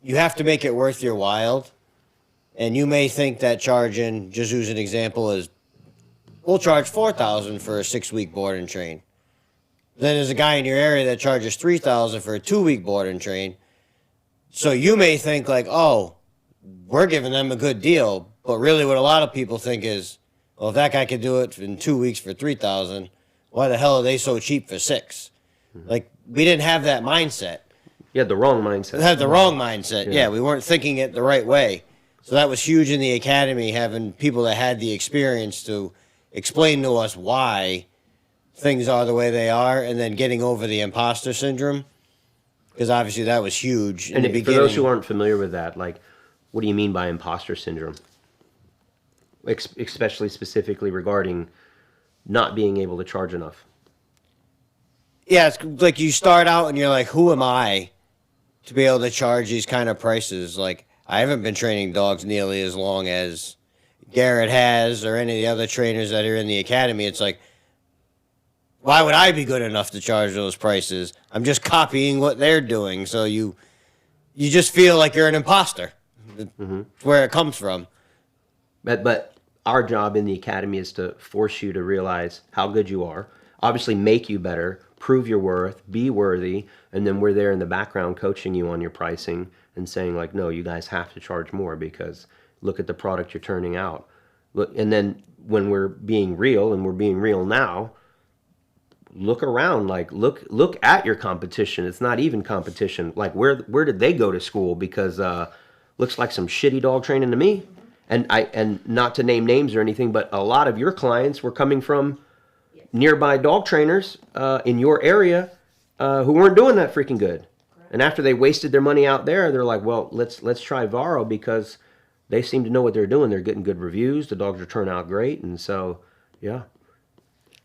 you have to make it worth your while. And you may think that charging, just use an example, is we'll charge $4,000 for a 6-week board and train. Then there's a guy in your area that charges $3,000 for a 2-week board and train. So you may think oh, we're giving them a good deal. But really what a lot of people think is, well, if that guy could do it in 2 weeks for $3,000, why the hell are they so cheap for $6,000? We didn't have that mindset. You had the wrong mindset. had the wrong mindset. Yeah, we weren't thinking it the right way. So that was huge in the academy, having people that had the experience to explain to us why things are the way they are, and then getting over the imposter syndrome, because obviously that was huge in And the for beginning. those who aren't familiar with that, like, what do you mean by imposter syndrome? Especially specifically regarding not being able to charge enough. Yeah, it's like you start out and you're like, who am I to be able to charge these kind of prices? Like, I haven't been training dogs nearly as long as Garret has or any of the other trainers that are in the academy. It's like, why would I be good enough to charge those prices? I'm just copying what they're doing. So you just feel like you're an imposter. That's where it comes from. But our job in the academy is to force you to realize how good you are, obviously make you better, prove your worth, be worthy, and then we're there in the background coaching you on your pricing and saying, like, no, you guys have to charge more because look at the product you're turning out. Look, and then when we're being real, and we're being real now, look around, like look at your competition. It's not even competition. Like, where did they go to school? Because looks like some shitty dog training to me. And not to name names or anything, but a lot of your clients were coming from nearby dog trainers in your area who weren't doing that freaking good. And after they wasted their money out there, they're like, well, let's try Varo because they seem to know what they're doing. They're getting good reviews. The dogs are turning out great. And so, yeah.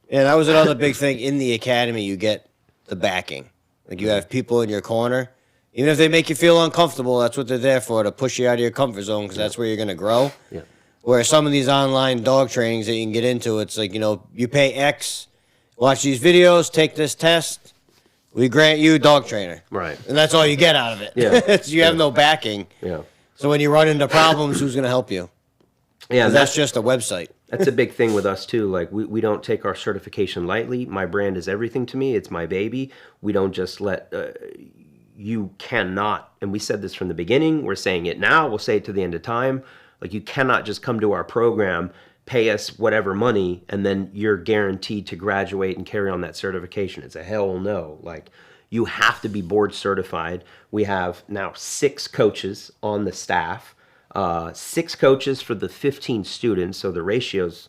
Yeah, that was another big thing in the academy. You get the backing. Like, you have people in your corner. Even if they make you feel uncomfortable, that's what they're there for, to push you out of your comfort zone, because that's where you're going to grow. Yeah. Where some of these online dog trainings that you can get into, it's like, you pay X, watch these videos, take this test, we grant you dog trainer. Right. And that's all you get out of it. Yeah. You have no backing. Yeah. So when you run into problems, who's going to help you? Yeah. That's just a website. That's a big thing with us too. Like, we don't take our certification lightly. My brand is everything to me. It's my baby. We don't just let, you cannot, and we said this from the beginning, we're saying it now, we'll say it to the end of time. Like, you cannot just come to our program, pay us whatever money, and then you're guaranteed to graduate and carry on that certification. It's a hell no. Like, you have to be board certified. We have now 6 coaches on the staff. 6 coaches for the 15 students, so the ratio's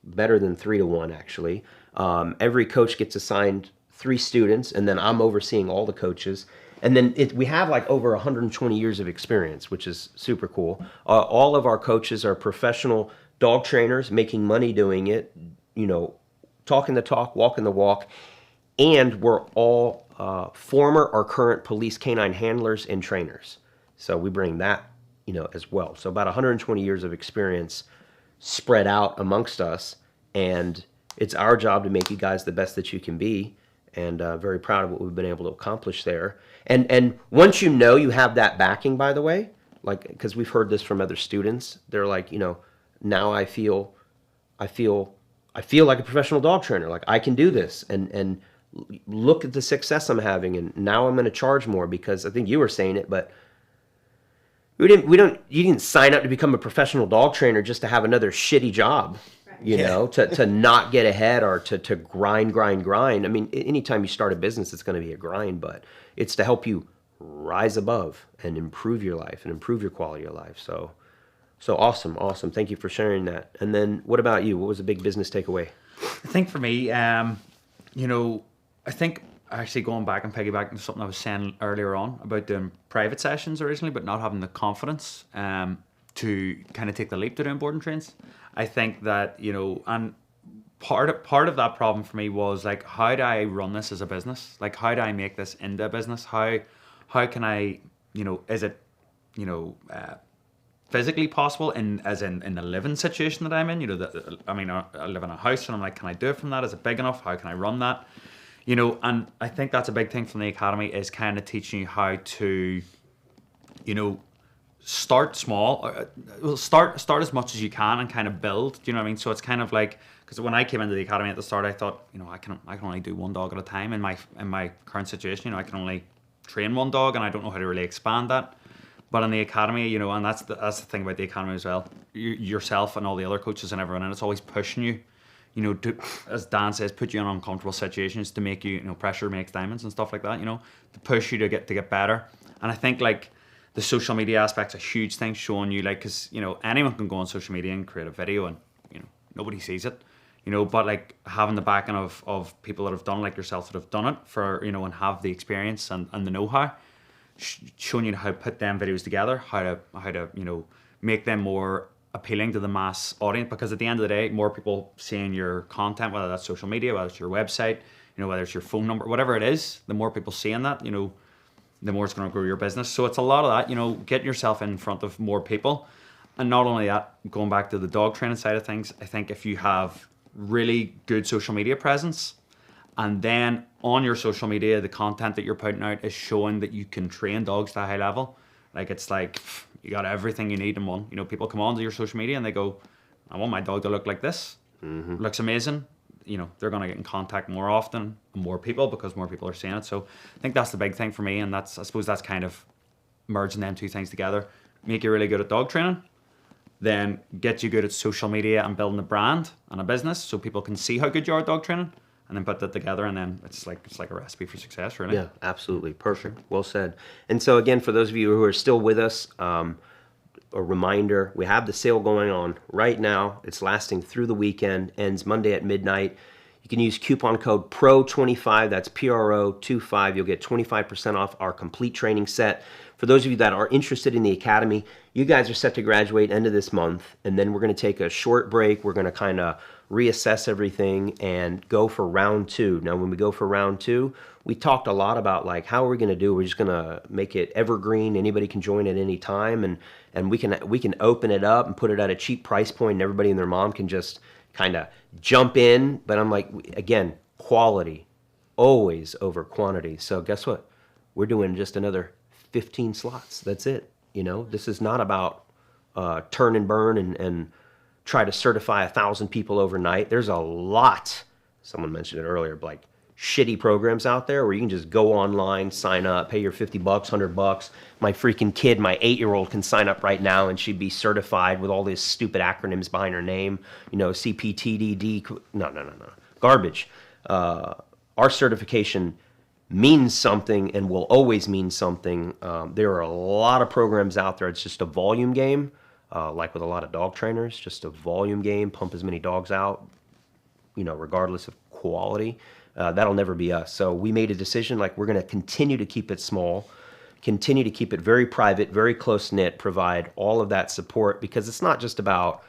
better than 3 to 1 actually. Every coach gets assigned 3 students, and then I'm overseeing all the coaches. And then we have like over 120 years of experience, which is super cool. All of our coaches are professional dog trainers, making money doing it, talking the talk, walking the walk, and we're all former or current police canine handlers and trainers. So we bring that as well. So about 120 years of experience spread out amongst us, and it's our job to make you guys the best that you can be, and very proud of what we've been able to accomplish there. And once you have that backing, by the way, like, because we've heard this from other students, they're like, now I feel like a professional dog trainer, like I can do this, and look at the success I'm having, and now I'm going to charge more, because I think you were saying it, but you didn't sign up to become a professional dog trainer just to have another shitty job, to not get ahead or to grind. I mean, anytime you start a business, it's going to be a grind, but it's to help you rise above and improve your life and improve your quality of life. So awesome. Thank you for sharing that. And then what about you? What was a big business takeaway? I think for me, I think actually going back and piggybacking to something I was saying earlier on about doing private sessions originally, but not having the confidence to kind of take the leap to doing boarding trains. I think that, and part of that problem for me was like, how do I run this as a business? Like, how do I make this into a business? How can I, is it, physically possible in the living situation that I'm in? I live in a house, and I'm like, can I do it from that? Is it big enough? How can I run that? And I think that's a big thing from the academy, is kind of teaching you how to, start small. Start as much as you can and kind of build. Do you know what I mean? So it's kind of like, because when I came into the academy at the start, I thought, I can only do one dog at a time in my current situation. I can only train one dog, and I don't know how to really expand that. But in the academy, and that's the thing about the academy as well. Yourself and all the other coaches and everyone, and it's always pushing you, you know, to, as Dan says, put you in uncomfortable situations to make you, you know, pressure makes diamonds and stuff like that, you know, to push you to get better. And I think like the social media aspect's a huge thing, showing you like, because, you know, anyone can go on social media and create a video and, you know, nobody sees it, you know, but like having the backing of people that have done like yourself, that have done it for, you know, and have the experience and the know-how, showing you how to put them videos together, how to, you know, make them more appealing to the mass audience, because at the end of the day, more people seeing your content, whether that's social media, whether it's your website, you know, whether it's your phone number, whatever it is, the more people seeing that, you know, the more it's going to grow your business. So it's a lot of that, you know, getting yourself in front of more people. And not only that, going back to the dog training side of things, I think if you have really good social media presence, and then on your social media, the content that you're putting out is showing that you can train dogs to a high level. Like, it's like, you got everything you need in one. You know, people come onto your social media and they go, I want my dog to look like this. Looks amazing. You know, they're going to get in contact more often, more people, because more people are seeing it. So I think that's the big thing for me. And that's, I suppose that's kind of merging them two things together. Make you really good at dog training, then get you good at social media and building a brand and a business so people can see how good you are at dog training, and then put that together, and then it's like a recipe for success, really. Yeah, absolutely. Perfect. Well said. And so again, for those of you who are still with us, a reminder, we have the sale going on right now. It's lasting through the weekend, ends Monday at midnight. You can use coupon code PRO25, that's PRO25. You'll get 25% off our complete training set. For those of you that are interested in the Academy, you guys are set to graduate end of this month, and then we're going to take a short break. We're going to kind of reassess everything and go for round two. Now, when we go for round two, we talked a lot about like, how are we going to do? We're just going to make it evergreen. Anybody can join at any time, and we can open it up and put it at a cheap price point, and everybody and their mom can just kind of jump in. But I'm like, again, quality always over quantity. So guess what? We're doing just another 15 slots. That's it. You know, this is not about turn and burn and try to certify 1,000 people overnight. There's a lot, someone mentioned it earlier, like shitty programs out there where you can just go online, sign up, pay your $50, $100. My freaking kid, my 8-year-old, can sign up right now and she'd be certified with all these stupid acronyms behind her name. You know, CPTDD. No. Garbage. Our certification means something and will always mean something. There are a lot of programs out there. It's just a volume game. Like with a lot of dog trainers, just a volume game, pump as many dogs out, you know, regardless of quality. That'll never be us. So we made a decision, like, we're going to continue to keep it small, continue to keep it very private, very close-knit, provide all of that support, because it's not just about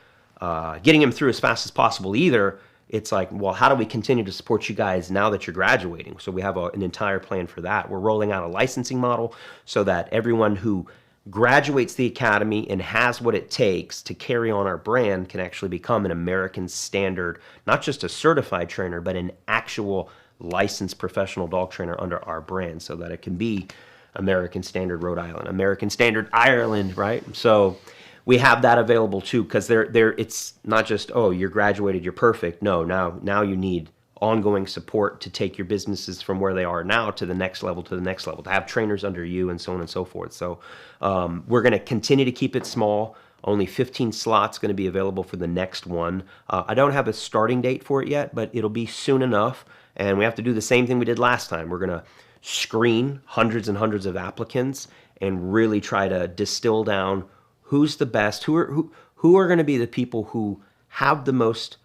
getting them through as fast as possible either. It's like, well, how do we continue to support you guys now that you're graduating? So we have an entire plan for that. We're rolling out a licensing model so that everyone who graduates the Academy and has what it takes to carry on our brand can actually become an American standard, not just a certified trainer, but an actual licensed professional dog trainer under our brand, so that it can be American Standard Rhode Island, American Standard Ireland, right? So we have that available too, because it's not just, oh, you're graduated, you're perfect. No, now you need ongoing support to take your businesses from where they are now to the next level, to have trainers under you, and so on and so forth. So we're going to continue to keep it small. Only 15 slots going to be available for the next one. I don't have a starting date for it yet, but it'll be soon enough. And we have to do the same thing we did last time. We're going to screen hundreds and hundreds of applicants and really try to distill down who's the best, who are going to be the people who have the most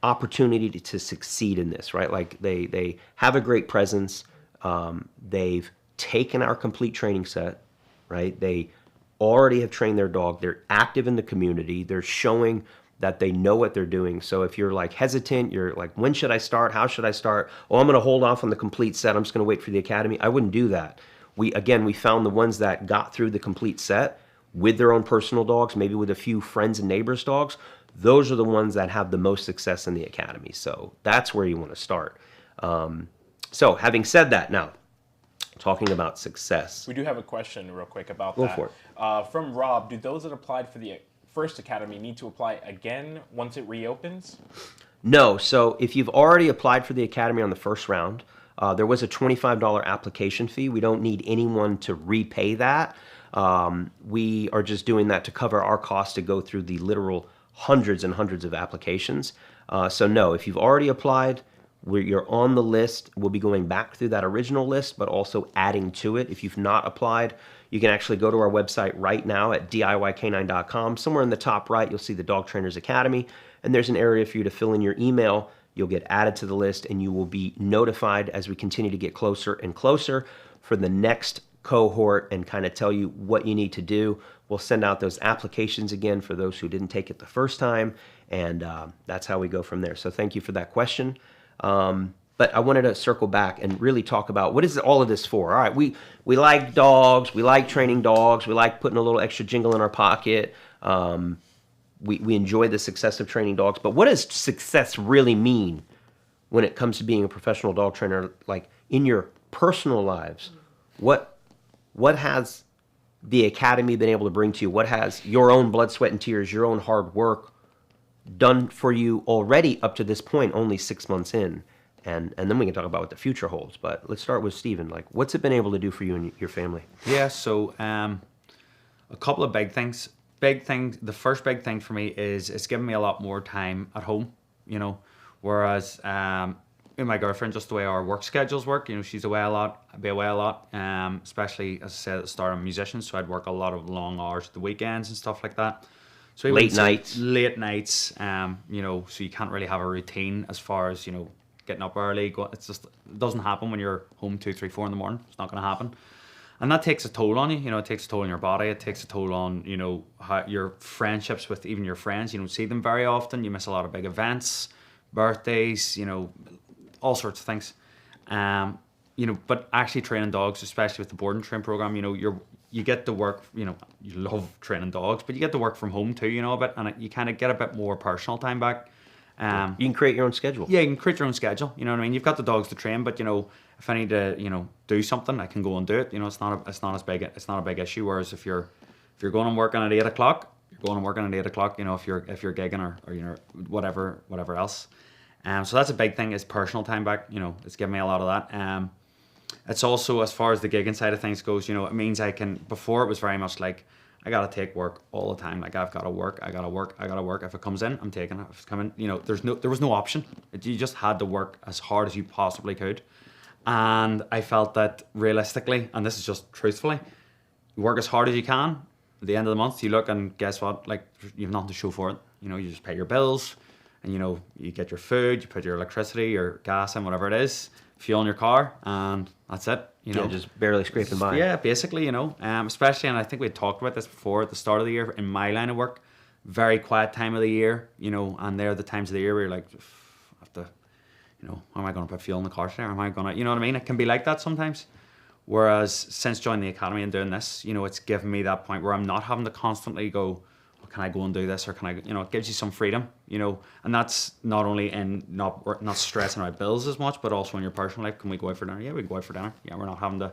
opportunity to succeed in this, right? Like they have a great presence. They've taken our complete training set, right? They already have trained their dog. They're active in the community. They're showing that they know what they're doing. So if you're like hesitant, you're like, when should I start? How should I start? Oh, I'm going to hold off on the complete set. I'm just going to wait for the Academy. I wouldn't do that. We found the ones that got through the complete set with their own personal dogs, maybe with a few friends and neighbors' dogs. Those are the ones that have the most success in the Academy. So that's where you want to start. So having said that, now, talking about success. We do have a question real quick about Go that. for it. From Rob, do those that applied for the first Academy need to apply again once it reopens? No. So if you've already applied for the Academy on the first round, there was a $25 application fee. We don't need anyone to repay that. We are just doing that to cover our cost to go through the literal hundreds and hundreds of applications. So no, if you've already applied, you're on the list. We'll be going back through that original list, but also adding to it. If you've not applied, you can actually go to our website right now at DIYK9.com. Somewhere in the top right, you'll see the Dog Trainers Academy, and there's an area for you to fill in your email. You'll get added to the list, and you will be notified as we continue to get closer and closer for the next cohort and kind of tell you what you need to do. We'll send out those applications again for those who didn't take it the first time, and that's how we go from there. So thank you for that question. But I wanted to circle back and really talk about what is all of this for. All right, we like dogs, we like training dogs, we like putting a little extra jingle in our pocket. We enjoy the success of training dogs, but what does success really mean when it comes to being a professional dog trainer, like in your personal lives? What has the Academy been able to bring to you? What has your own blood, sweat, and tears, your own hard work done for you already up to this point, only 6 months in? And then we can talk about what the future holds. But let's start with Stephen. Like, what's it been able to do for you and your family? Yeah, so a couple of big things. The first big thing for me is it's given me a lot more time at home, you know, whereas my girlfriend, just the way our work schedules work, you know, she's away a lot, I'd be away a lot, especially, as I said at the start, I'm a musician, so I'd work a lot of long hours, the weekends and stuff like that. So late nights, you know, so you can't really have a routine as far as, you know, getting up early. It's just, it doesn't happen when you're home 2, 3, 4 in the morning. It's not going to happen. And that takes a toll on you. You know, it takes a toll on your body. It takes a toll on, you know, your friendships with even your friends. You don't see them very often. You miss a lot of big events, birthdays, you know, all sorts of things. You know, but actually training dogs, especially with the board and train program, you know, you get to work, you know, you love training dogs, but you get to work from home too, you know, a bit, and you kind of get a bit more personal time back. You can create your own schedule. Yeah, you can create your own schedule. You know what I mean? You've got the dogs to train, but you know, if I need to, you know, do something, I can go and do it. You know, it's not a big issue. Whereas if you're going and working at 8 o'clock, you're going and working at 8 o'clock. You know, if you're gigging or you know whatever else. So that's a big thing, is personal time back. You know, it's given me a lot of that. It's also, as far as the gigging side of things goes, you know, it means I can. Before it was very much like, I gotta take work all the time. Like, I've gotta work. If it comes in, I'm taking it. If it's coming, you know, there was no option. You just had to work as hard as you possibly could. And I felt that realistically, and this is just truthfully, you work as hard as you can. At the end of the month, you look and guess what? Like, you've nothing to show for it. You know, you just pay your bills, and you know, you get your food, you put your electricity, your gas in, whatever it is, fuel in your car, and that's it. You know, just barely scraping by. Yeah, basically, you know, especially, and I think we had talked about this before at the start of the year in my line of work, very quiet time of the year, you know, and there are the times of the year where you're like, I have to, you know, am I going to put fuel in the car today? Or am I going to, you know what I mean? It can be like that sometimes. Whereas since joining the Academy and doing this, you know, it's given me that point where I'm not having to constantly go, well, can I go and do this? Or can I, you know, it gives you some freedom, you know, and that's not only in not stressing out bills as much, but also in your personal life. Can we go out for dinner? Yeah, we can go out for dinner. Yeah, we're not having to,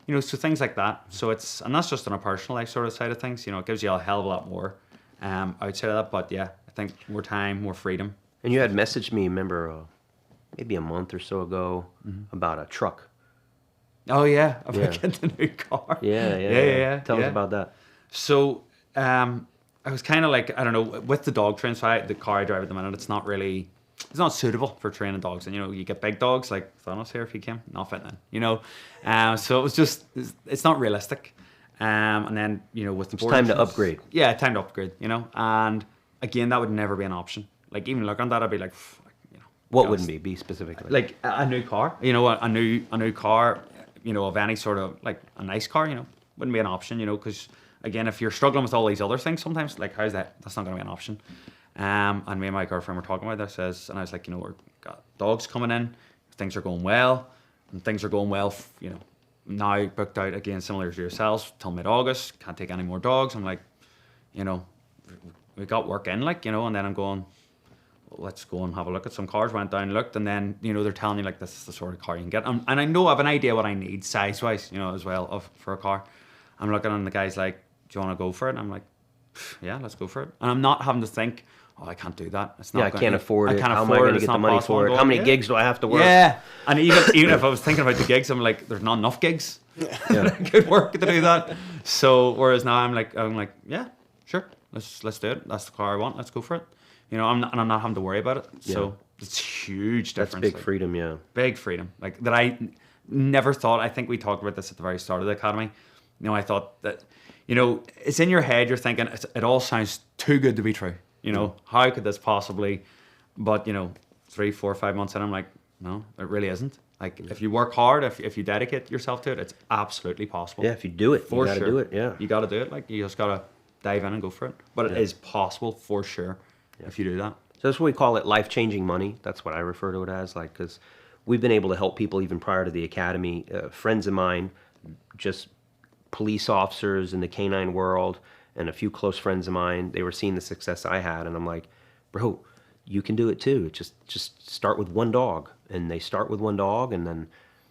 you know, so things like that. So it's, and that's just on a personal life sort of side of things, you know, it gives you a hell of a lot more outside of that. But yeah, I think more time, more freedom. And you had messaged me, remember, maybe a month or so ago, about a truck. Oh yeah, about getting the new car. Yeah. Tell us about that. So I was kind of like, I don't know, with the dog train, so the car I drive at the minute, it's not suitable for training dogs. And you know, you get big dogs like Thanos here, if he came, not fitting in, you know. So it was just, it's not realistic. And then, you know, with the board, time to upgrade. Yeah, time to upgrade, you know. And again, that would never be an option. Like, even looking at that, I'd be like, you know. What wouldn't be specifically? Like a new car, you know, a new car, you know, of any sort of, like a nice car, you know, wouldn't be an option, you know, because again, if you're struggling with all these other things sometimes, like, how's that? That's not going to be an option. And me and my girlfriend were talking about this, and I was like, you know, we've got dogs coming in, things are going well, you know, now booked out again, similar to yourselves, till mid-August, can't take any more dogs. I'm like, you know, we got work in, like, you know, and then I'm going, well, let's go and have a look at some cars. Went down, looked, and then, you know, they're telling you, like, this is the sort of car you can get. And I know I have an idea what I need size-wise, you know, as well, for a car. I'm looking, and the guy's like, do you want to go for it? And I'm like, yeah, let's go for it. And I'm not having to think, oh, I can't do that. It's not. I can't afford it. How am I going to get the money for it? How many gigs do I have to work? Yeah, and even if I was thinking about the gigs, I'm like, there's not enough gigs. Yeah. Good work to do that. So whereas now I'm like, yeah, sure, let's do it. That's the car I want. Let's go for it. You know, I'm not having to worry about it. So it's huge difference. That's big like, freedom, yeah. Big freedom. Like that I never thought. I think we talked about this at the very start of the academy. You know, I thought that, you know, it's in your head. You're thinking it all sounds too good to be true. You know, how could this possibly? But you know, 3, 4, 5 months in, I'm like, no, it really isn't. Like if you work hard, if you dedicate yourself to it, it's absolutely possible. Yeah, if you do it, for you gotta sure. do it, yeah. You got to do it. Like you just got to dive in and go for it. But it is possible for sure if you do that. So that's what we call it, life-changing money. That's what I refer to it as, like, because we've been able to help people even prior to the academy. Friends of mine, just police officers in the canine world, and a few close friends of mine, they were seeing the success I had, and I'm like, bro, you can do it too. Just start with one dog. And they start with one dog, and then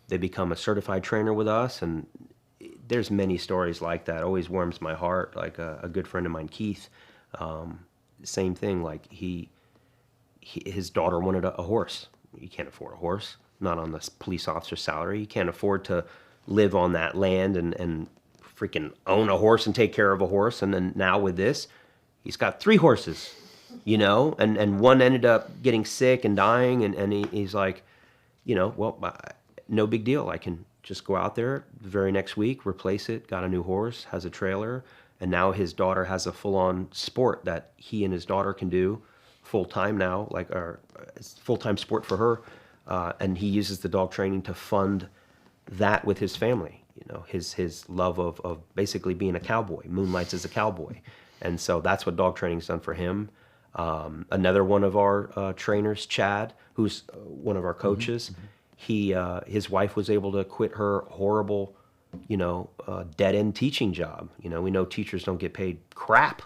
they become a certified trainer with us, and there's many stories like that. It always warms my heart. Like a good friend of mine, Keith, same thing. Like his daughter wanted a horse. He can't afford a horse, not on the police officer's salary. He can't afford to live on that land and freaking own a horse and take care of a horse. And then now with this, he's got 3 horses, you know, and one ended up getting sick and dying. And he's like, you know, well, no big deal. I can just go out there the very next week, replace it, got a new horse, has a trailer. And now his daughter has a full-on sport that he and his daughter can do full-time now, like a full-time sport for her. And he uses the dog training to fund that with his family. You know, his love of basically being a cowboy, moonlights as a cowboy. And so that's what dog training's done for him. Another one of our trainers, Chad, who's one of our coaches, his wife was able to quit her horrible, you know, dead-end teaching job. You know, we know teachers don't get paid crap.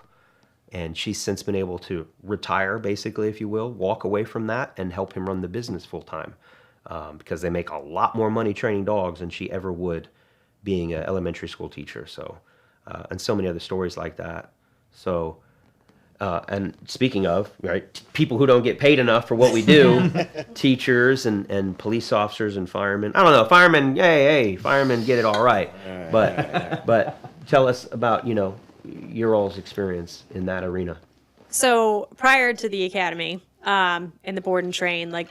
And she's since been able to retire, basically, if you will, walk away from that and help him run the business full-time. Because they make a lot more money training dogs than she ever would being an elementary school teacher. So, and so many other stories like that. So, and speaking of, right, people who don't get paid enough for what we do, teachers and police officers and firemen. I don't know, firemen, hey, firemen get it all right. But tell us about, you know, your all's experience in that arena. So prior to the academy, in the board and train, like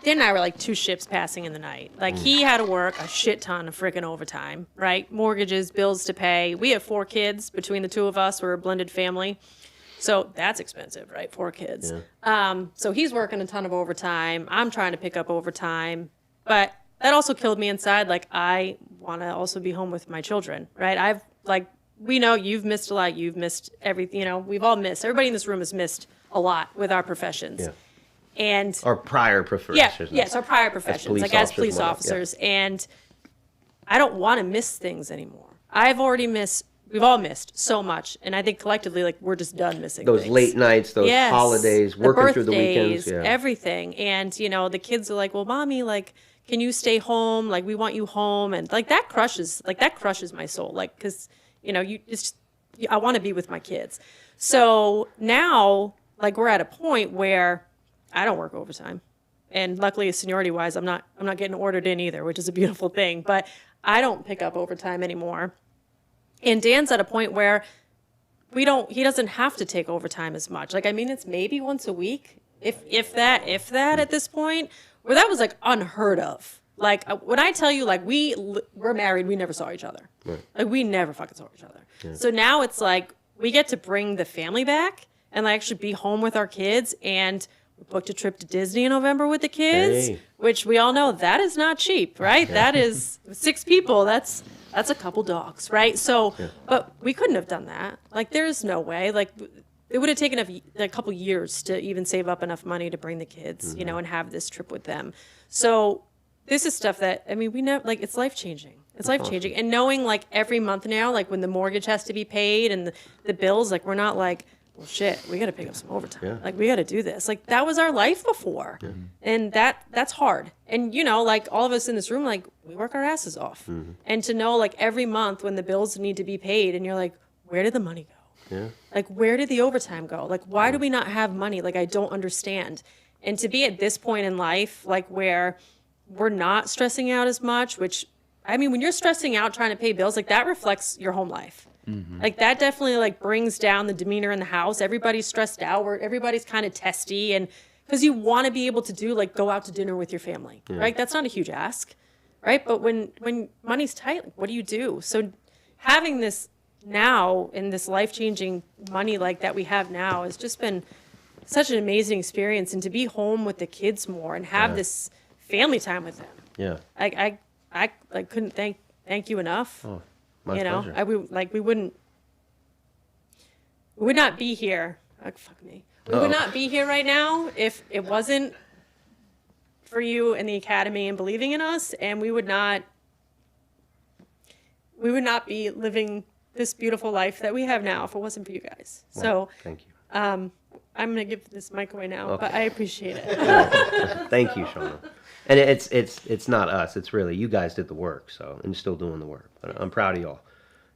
Dan and I were like 2 ships passing in the night. Like he had to work a shit ton of freaking overtime, right? Mortgages, bills to pay. We have 4 kids between the 2 of us. We're a blended family. So that's expensive, right? 4 kids. Yeah. So he's working a ton of overtime. I'm trying to pick up overtime. But that also killed me inside. Like I want to also be home with my children, right? We know you've missed a lot. You've missed everything. You know, we've all missed. Everybody in this room has missed a lot with our professions. Yeah. And our prior professions. Yes, our prior professions, as police officers. Yeah. And I don't want to miss things anymore. We've all missed so much. And I think collectively, like, we're just done missing those things. Late nights, those holidays, working through the weekends. Yeah. Everything. And, you know, the kids are like, well, mommy, like, can you stay home? Like, we want you home. And, like, that crushes my soul. Like, because, you know, I want to be with my kids. So now, like, we're at a point where I don't work overtime. And luckily, seniority-wise, I'm not getting ordered in either, which is a beautiful thing. But I don't pick up overtime anymore. And Dan's at a point where he doesn't have to take overtime as much. Like, I mean, it's maybe once a week, if that at this point, where that was like unheard of. Like, when I tell you, like, we're married, we never saw each other. Right. Like, we never fucking saw each other. Yeah. So now it's like, we get to bring the family back and like, actually be home with our kids. And we booked a trip to Disney in November with the kids, which we all know that is not cheap, right? That is 6 people. That's a couple dogs, right? So, but we couldn't have done that. Like, there's no way. Like, it would have taken a couple years to even save up enough money to bring the kids, you know, and have this trip with them. So this is stuff that, I mean, we know, like, it's life-changing. It's life-changing. Awesome. And knowing, like, every month now, like, when the mortgage has to be paid and the bills, like, we're not like, well, shit, we got to pick up some overtime. Yeah. Like, we got to do this. Like, that was our life before. Yeah. And that's hard. And, you know, like, all of us in this room, like, we work our asses off. Mm-hmm. And to know, like, every month when the bills need to be paid and you're like, where did the money go? Yeah. Like, where did the overtime go? Like, why do we not have money? Like, I don't understand. And to be at this point in life, like, where we're not stressing out as much, which, I mean, when you're stressing out trying to pay bills, like, that reflects your home life. Like that definitely like brings down the demeanor in the house. Everybody's stressed out. Everybody's kind of testy, and because you want to be able to do like go out to dinner with your family, right? That's not a huge ask, right? But when money's tight, like, what do you do? So having this now in this life-changing money like that we have now has just been such an amazing experience, and to be home with the kids more and have this family time with them. Yeah. I like couldn't thank you enough. Oh, my You know, pleasure. we would not be here. Like, fuck me. We would not be here right now if it wasn't for you and the Academy and believing in us, and we would not be living this beautiful life that we have now if it wasn't for you guys. So Thank you. I'm gonna give this mic away now, but I appreciate it. Thank you, Shauna. And it's not us. It's really you guys did the work. So, and you're still doing the work. But I'm proud of y'all.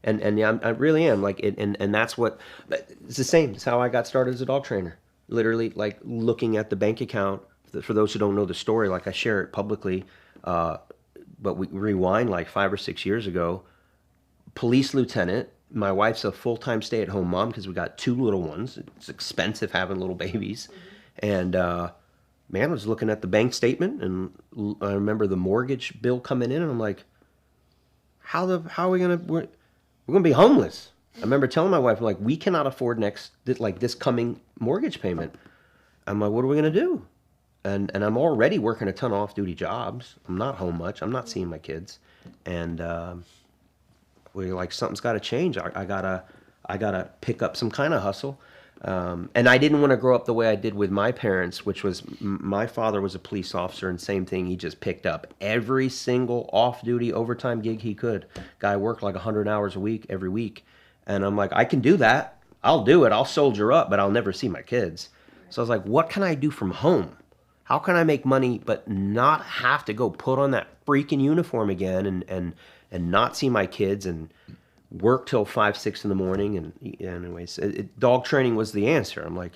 And yeah, I really am. Like, and that's what, it's the same. It's how I got started as a dog trainer. Literally, like, looking at the bank account. For those who don't know the story, like, I share it publicly. But we rewind like 5 or 6 years ago. Police lieutenant. My wife's a full-time stay-at-home mom because we got 2 little ones. It's expensive having little babies. And, man, I was looking at the bank statement, and I remember the mortgage bill coming in, and I'm like, how are we gonna, we're gonna be homeless. I remember telling my wife, like, we cannot afford this coming mortgage payment. I'm like, what are we gonna do? And I'm already working a ton of off-duty jobs. I'm not home much. I'm not seeing my kids, and we're like, something's got to change. I gotta pick up some kind of hustle. And I didn't want to grow up the way I did with my parents, which was my father was a police officer, and same thing. He just picked up every single off-duty overtime gig he could. Guy worked like 100 hours a week every week. And I'm like, I can do that. I'll do it. I'll soldier up, but I'll never see my kids. So I was like, what can I do from home? How can I make money but not have to go put on that freaking uniform again and not see my kids and work till 5, 6 in the morning? And anyways, dog training was the answer. I'm like,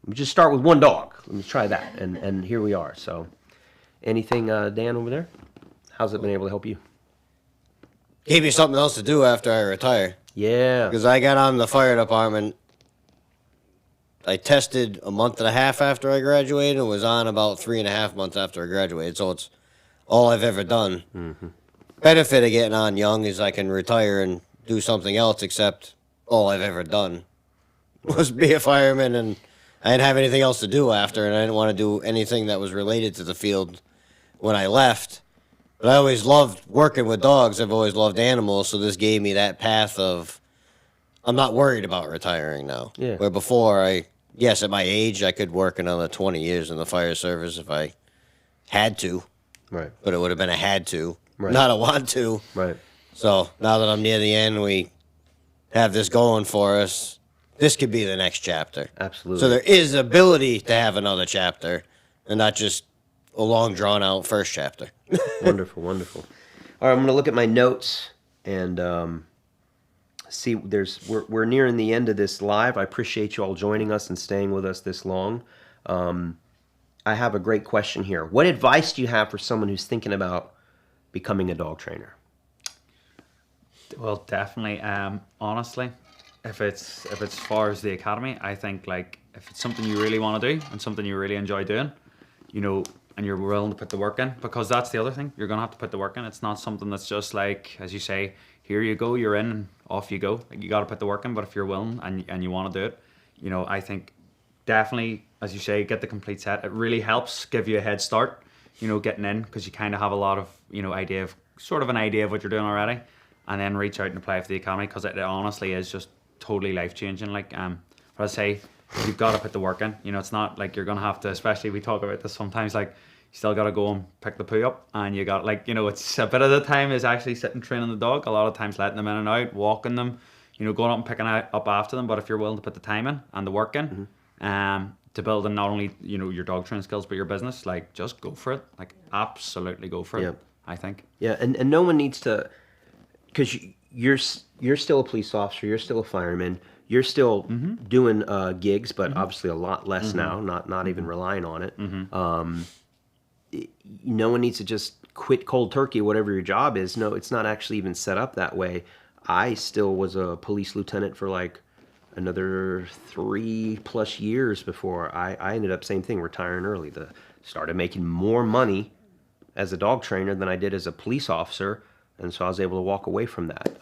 let me just start with one dog. Let me try that. And here we are. So anything, Dan, over there? How's it been able to help you? Gave me something else to do after I retire. Yeah. Because I got on the fire department. I tested a month and a half after I graduated and was on about 3.5 months after I graduated. So it's all I've ever done. Mm-hmm. Benefit of getting on young is I can retire and do something else, except all I've ever done was be a fireman, and I didn't have anything else to do after, and I didn't want to do anything that was related to the field when I left. But I always loved working with dogs. I've always loved animals, so this gave me that path of I'm not worried about retiring now. Yeah. Where before, yes, at my age, I could work another 20 years in the fire service if I had to. Right. But it would have been a had to, Right. not a want to. Right. So now that I'm near the end, we have this going for us. This could be the next chapter. Absolutely. So there is ability to have another chapter and not just a long, drawn-out first chapter. Wonderful, wonderful. All right, I'm going to look at my notes and see. We're nearing the end of this live. I appreciate you all joining us and staying with us this long. I have a great question here. What advice do you have for someone who's thinking about becoming a dog trainer? Well, definitely. Honestly, if it's as far as the academy, I think like if it's something you really want to do and something you really enjoy doing, and you're willing to put the work in, because that's the other thing. You're gonna have to put the work in. It's not something that's just like, as you say, here you go, you're in, and off you go. Like, you got to put the work in. But if you're willing and you want to do it, I think definitely, as you say, get the complete set. It really helps give you a head start. Getting in, because you kind of have a lot of an idea of what you're doing already. And then reach out and apply for the academy, because it honestly is just totally life changing. Like, but I say you've got to put the work in. It's not like you're gonna have to. Especially we talk about this sometimes. Like, you still got to go and pick the poo up, and you got it's a bit of the time is actually sitting training the dog. A lot of times letting them in and out, walking them, going up and picking up after them. But if you're willing to put the time in and the work in, to build in not only your dog training skills but your business, like, just go for it. Like, absolutely go for it. Yep. I think. Yeah, and no one needs to, because you're still a police officer, you're still a fireman, you're still doing gigs, but obviously a lot less now, not even relying on it. No one needs to just quit cold turkey, whatever your job is. No, it's not actually even set up that way. I still was a police lieutenant for like another 3+ years before I ended up same thing, retiring early. Started making more money as a dog trainer than I did as a police officer, and so I was able to walk away from that.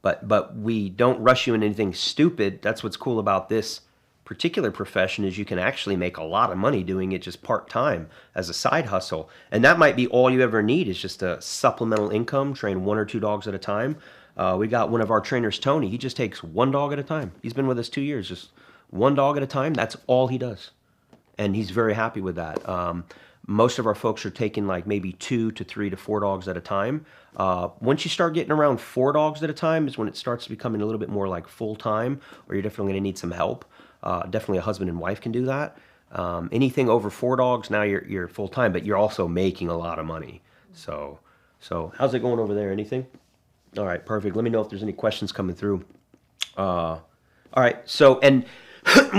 But we don't rush you into anything stupid. That's what's cool about this particular profession, is you can actually make a lot of money doing it just part-time as a side hustle. And that might be all you ever need, is just a supplemental income, train 1 or 2 dogs at a time. We got one of our trainers, Tony. He just takes 1 dog at a time. He's been with us 2 years, just 1 dog at a time. That's all he does. And he's very happy with that. Most of our folks are taking like maybe 2 to 3 to 4 dogs at a time. Once you start getting around 4 dogs at a time is when it starts becoming a little bit more like full-time, or you're definitely going to need some help. Definitely a husband and wife can do that. Anything over 4 dogs, now you're full-time, but you're also making a lot of money. So how's it going over there? Anything? All right, perfect. Let me know if there's any questions coming through. All right, so, and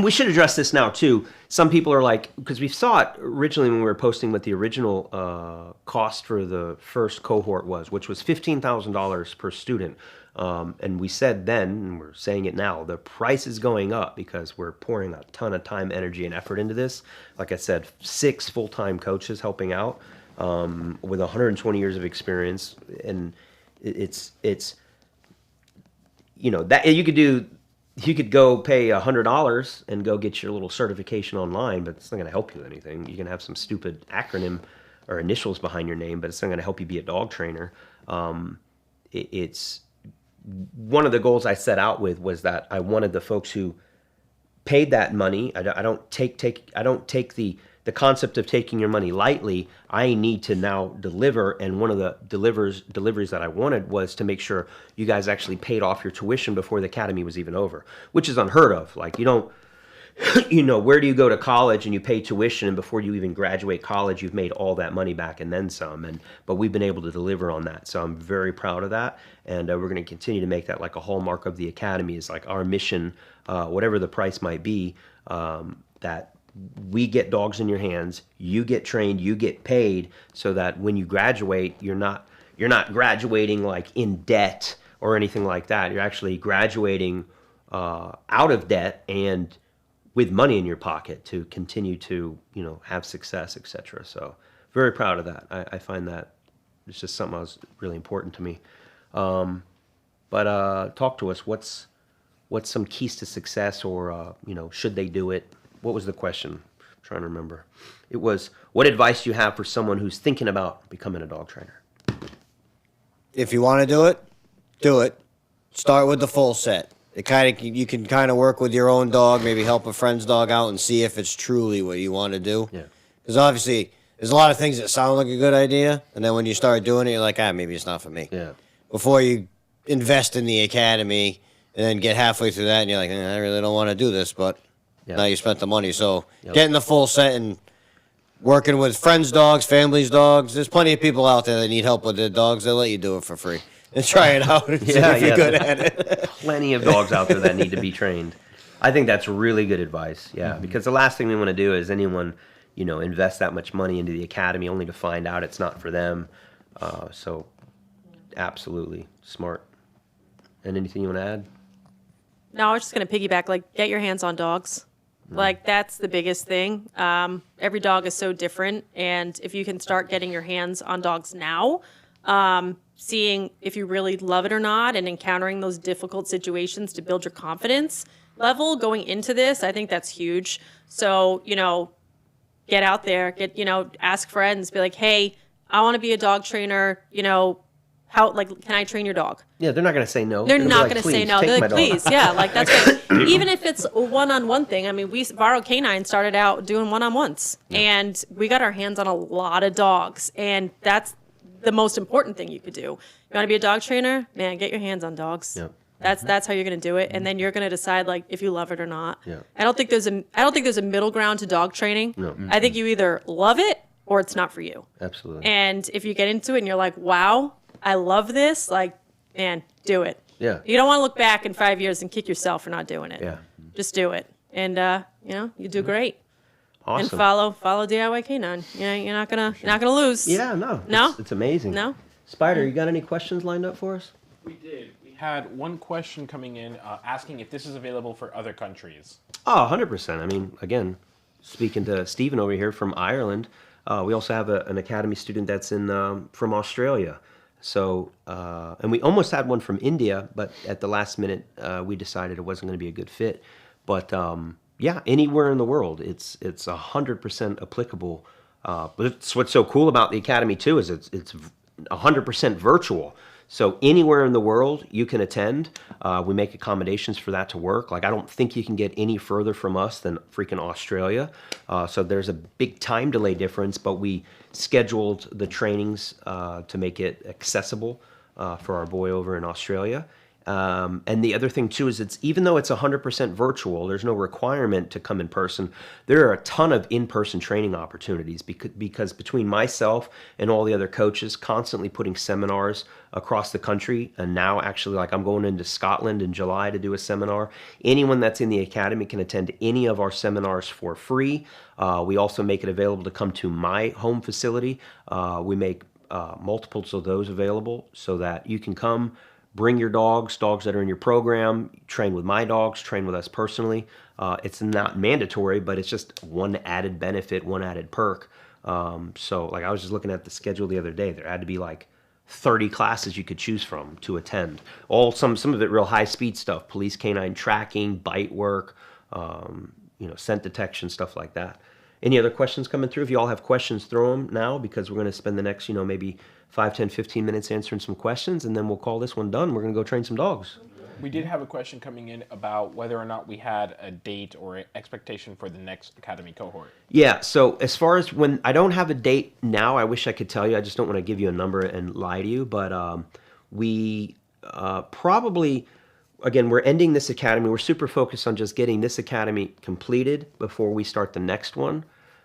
we should address this now too. Some people are like, because we saw it originally when we were posting what the original cost for the first cohort was, which was $15,000 per student. And we said then, and we're saying it now, the price is going up because we're pouring a ton of time, energy, and effort into this. Like I said, 6 full-time coaches helping out with 120 years of experience. And it's you know, that you could go pay $100 and go get your little certification online, but it's not going to help you with anything. You can have some stupid acronym or initials behind your name, but it's not going to help you be a dog trainer. It's one of the goals I set out with was that I wanted the folks who paid that money. I don't take the concept of taking your money lightly. I need to now deliver, and one of the deliveries that I wanted was to make sure you guys actually paid off your tuition before the academy was even over, which is unheard of. Like, you don't, you know, where do you go to college and you pay tuition, and before you even graduate college, you've made all that money back and then some. But we've been able to deliver on that, so I'm very proud of that, and we're going to continue to make that like a hallmark of the academy. Is like our mission, whatever the price might be, that we get dogs in your hands, you get trained, you get paid, so that when you graduate, you're not graduating like in debt or anything like that. You're actually graduating out of debt and with money in your pocket to continue to, you know, have success, etc. So very proud of that. I find that it's just something that was really important to me. But talk to us. What's some keys to success, or you know, should they do it? What was the question? I'm trying to remember. It was, what advice do you have for someone who's thinking about becoming a dog trainer? If you want to do it, do it. Start with the full set. You can kind of work with your own dog, maybe help a friend's dog out and see if it's truly what you want to do. Yeah. Because obviously, there's a lot of things that sound like a good idea, and then when you start doing it, you're like, maybe it's not for me. Yeah. Before you invest in the academy and then get halfway through that and you're like, I really don't want to do this, but now you spent the money. So getting the full set and working with friends' dogs, families' dogs. There's plenty of people out there that need help with their dogs. They'll let you do it for free. And try it out and see if you're good at it. Plenty of dogs out there that need to be trained. I think that's really good advice. Yeah, because the last thing we want to do is anyone, you know, invest that much money into the academy only to find out it's not for them. So absolutely smart. And anything you want to add? No, I was just going to piggyback, like, get your hands on dogs. Like, that's the biggest thing. Every dog is so different, and if you can start getting your hands on dogs now, seeing if you really love it or not, and encountering those difficult situations to build your confidence level going into this, I think that's huge. So, you know, get out there, ask friends, be like, hey, I want to be a dog trainer, you know, can I train your dog? Yeah, they're not going to say no. They're not going to say no. They're like, please, yeah, like that's great. Even if it's a one-on-one thing. I mean, DIYK9 started out doing one-on-ones, and we got our hands on a lot of dogs, and that's the most important thing you could do. You want to be a dog trainer? Man, get your hands on dogs. Yep. That's how you're going to do it, and then you're going to decide like if you love it or not. Yeah. I don't think there's a middle ground to dog training. No. I think you either love it or it's not for you. Absolutely. And if you get into it and you're like, wow, I love this, like, man, do it. Yeah. You don't want to look back in 5 years and kick yourself for not doing it. Yeah. Just do it. And you know, you do great. Awesome. And follow DIYK9. You know, you're not gonna lose. Yeah, no. No? It's amazing. No? Spider, you got any questions lined up for us? We did. We had one question coming in asking if this is available for other countries. Oh, 100%. I mean, again, speaking to Stephen over here from Ireland, we also have an academy student that's in from Australia. So, and we almost had one from India, but at the last minute, we decided it wasn't going to be a good fit. But yeah, anywhere in the world, it's 100% applicable. But it's what's so cool about the academy too is it's 100% virtual. So anywhere in the world you can attend. We make accommodations for that to work. Like I don't think you can get any further from us than freaking Australia. So there's a big time delay difference, but we scheduled the trainings to make it accessible for our boy over in Australia. And the other thing too is it's even though it's 100% virtual, there's no requirement to come in person. There are a ton of in-person training opportunities because between myself and all the other coaches constantly putting seminars across the country, and now actually like I'm going into Scotland in July to do a seminar. Anyone that's in the academy can attend any of our seminars for free. We also make it available to come to my home facility. We make multiples of those available so that you can come. Bring your dogs that are in your program, train with my dogs, train with us personally. It's not mandatory, but it's just one added benefit, one added perk. So like I was just looking at the schedule the other day. There had to be like 30 classes you could choose from to attend. Some of it real high speed stuff, police canine tracking, bite work, scent detection, stuff like that. Any other questions coming through? If you all have questions, throw them now because we're going to spend the next, maybe 5, 10, 15 minutes answering some questions, and then we'll call this one done. We're going to go train some dogs. We did have a question coming in about whether or not we had a date or an expectation for the next Academy cohort. Yeah, so as far as when I don't have a date now, I wish I could tell you. I just don't want to give you a number and lie to you, but we probably... Again, we're ending this academy. We're super focused on just getting this academy completed before we start the next one.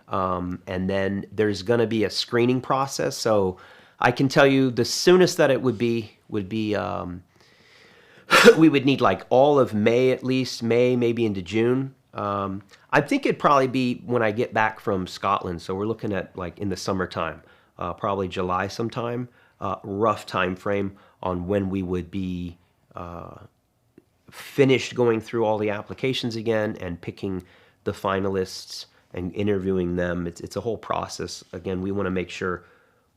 And then there's going to be a screening process. So I can tell you the soonest that it would be we would need like all of May at least, maybe into June. I think it'd probably be when I get back from Scotland. So we're looking at like in the summertime, probably July sometime, rough time frame on when we would be finished going through all the applications again and picking the finalists and interviewing them. It's a whole process. Again, we want to make sure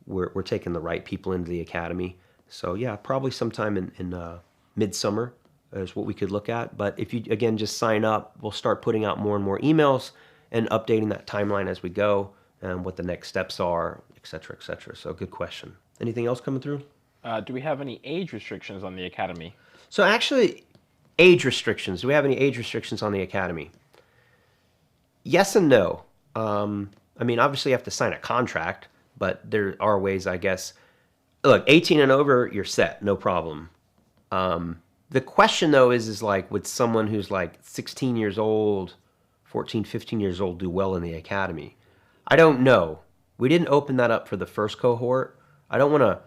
we're taking the right people into the academy. So yeah, probably sometime in midsummer is what we could look at. But if you, again, just sign up, we'll start putting out more and more emails and updating that timeline as we go and what the next steps are, et cetera, et cetera. So good question. Anything else coming through? Do we have any age restrictions on the academy? So actually, age restrictions. Do we have any age restrictions on the academy? Yes and no. I mean, obviously you have to sign a contract, but there are ways, I guess. Look, 18 and over, you're set, no problem. The question though is like, would someone who's like 16 years old, 14, 15 years old do well in the academy? I don't know. We didn't open that up for the first cohort. I don't want to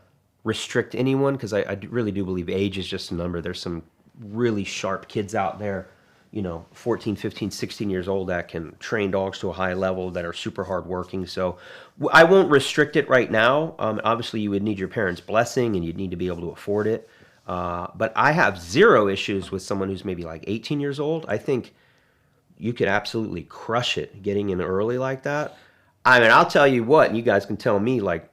restrict anyone because I really do believe age is just a number. There's some really sharp kids out there, 14, 15, 16 years old that can train dogs to a high level that are super hardworking. So I won't restrict it right now. Obviously, you would need your parents' blessing and you'd need to be able to afford it. But I have zero issues with someone who's maybe like 18 years old. I think you could absolutely crush it getting in early like that. I mean, I'll tell you what, and you guys can tell me, like,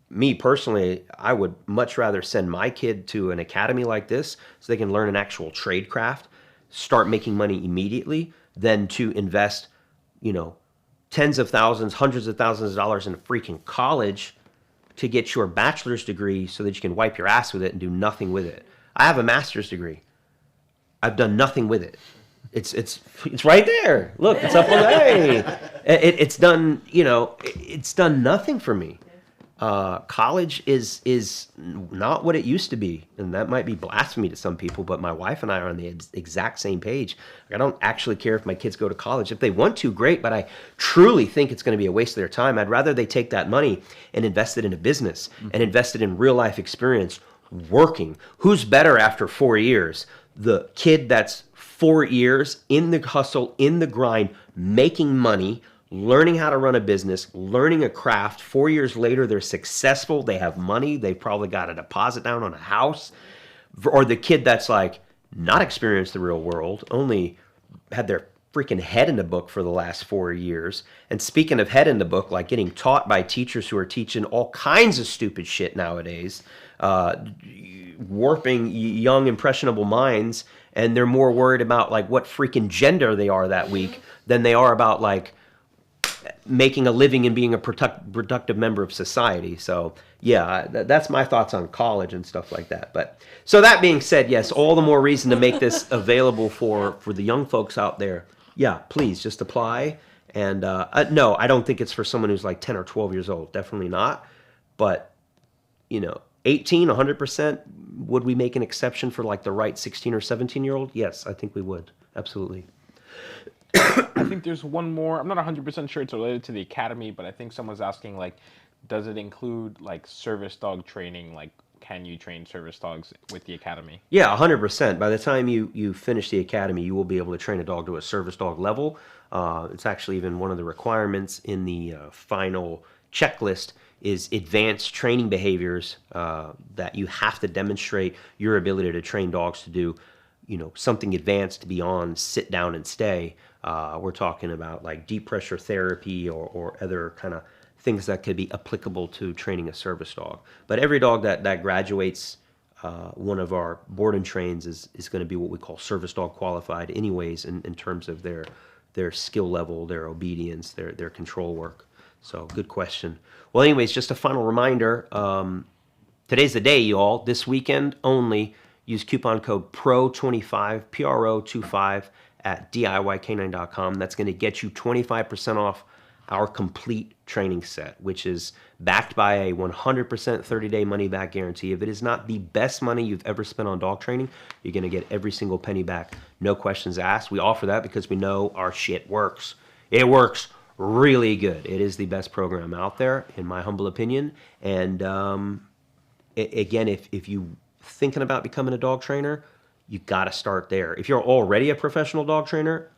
me personally, I would much rather send my kid to an academy like this so they can learn an actual trade craft, start making money immediately, than to invest, tens of thousands, hundreds of thousands of dollars in a freaking college to get your bachelor's degree so that you can wipe your ass with it and do nothing with it. I have a master's degree. I've done nothing with it. It's right there. Look, it's up on the hey. It's done, it's done nothing for me. College is not what it used to be, and that might be blasphemy to some people, but my wife and I are on the exact same page. I don't actually care if my kids go to college. If they want to, great, but I truly think it's going to be a waste of their time. I'd rather they take that money and invest it in a business and invest it in real life experience working. Who's better after 4 years? The kid that's 4 years in the hustle, in the grind, making money, learning how to run a business, learning a craft. 4 years later, they're successful. They have money. They've probably got a deposit down on a house. or the kid that's like not experienced the real world, only had their freaking head in the book for the last 4 years. And speaking of head in the book, like getting taught by teachers who are teaching all kinds of stupid shit nowadays, warping young impressionable minds, and they're more worried about like what freaking gender they are that week than they are about like making a living and being a productive member of society. So yeah, that's my thoughts on college and stuff like that. But so that being said, yes, all the more reason to make this available for the young folks out there. Yeah, please just apply. And no, I don't think it's for someone who's like 10 or 12 years old. Definitely not. But 18, 100%, would we make an exception for like the right 16 or 17-year-old? Yes, I think we would. Absolutely. I think there's one more. I'm not 100% sure it's related to the academy, but I think someone's asking, like, does it include, like, service dog training? Like, can you train service dogs with the academy? Yeah, 100%. By the time you finish the academy, you will be able to train a dog to a service dog level. It's actually even one of the requirements in the final checklist is advanced training behaviors that you have to demonstrate your ability to train dogs to do, something advanced beyond sit down and stay. We're talking about like deep pressure therapy or other kind of things that could be applicable to training a service dog. But every dog that graduates one of our board and trains is going to be what we call service dog qualified anyways in terms of their skill level, their obedience, their control work. So good question. Well, anyways, just a final reminder. Today's the day, y'all. This weekend only. Use coupon code PRO25, PRO25 at DIYK9.com. That's going to get you 25% off our complete training set, which is backed by a 100% 30-day money-back guarantee. If it is not the best money you've ever spent on dog training, you're going to get every single penny back. No questions asked. We offer that because we know our shit works. It works really good. It is the best program out there, in my humble opinion. And again, if you thinking about becoming a dog trainer, you got to start there. If you're already a professional dog trainer,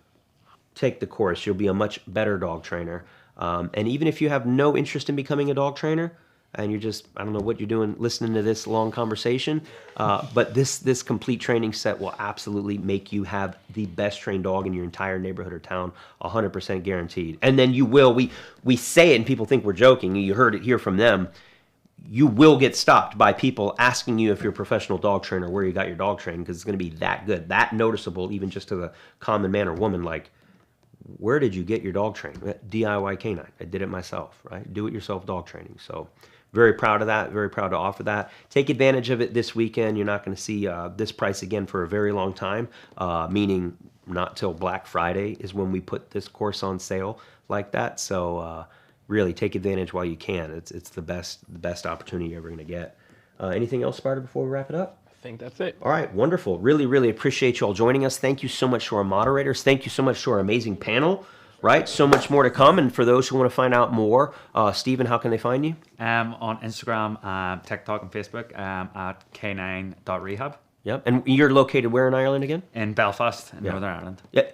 take the course. You'll be a much better dog trainer. And even if you have no interest in becoming a dog trainer, and you're just, I don't know what you're doing listening to this long conversation, but this complete training set will absolutely make you have the best trained dog in your entire neighborhood or town, 100% guaranteed. And then you will, we say it and people think we're joking. You heard it here from them. You will get stopped by people asking you if you're a professional dog trainer, where you got your dog training, because it's going to be that good, that noticeable, even just to the common man or woman, like, where did you get your dog training? DIYK9. I did it myself, right? Do-it-yourself dog training. So very proud of that, very proud to offer that. Take advantage of it this weekend. You're not going to see this price again for a very long time, meaning not till Black Friday is when we put this course on sale like that. So really take advantage while you can. It's the best opportunity you're ever going to get. Anything else, Sparta, before we wrap it up? I think that's it. All right, wonderful. Really, really appreciate you all joining us. Thank you so much to our moderators. Thank you so much to our amazing panel, right? So much more to come. And for those who want to find out more, Stephen, how can they find you? On Instagram, TikTok, and Facebook at k9.rehab. Yep. And you're located where in Ireland again? In Belfast, in Northern Ireland. Yeah.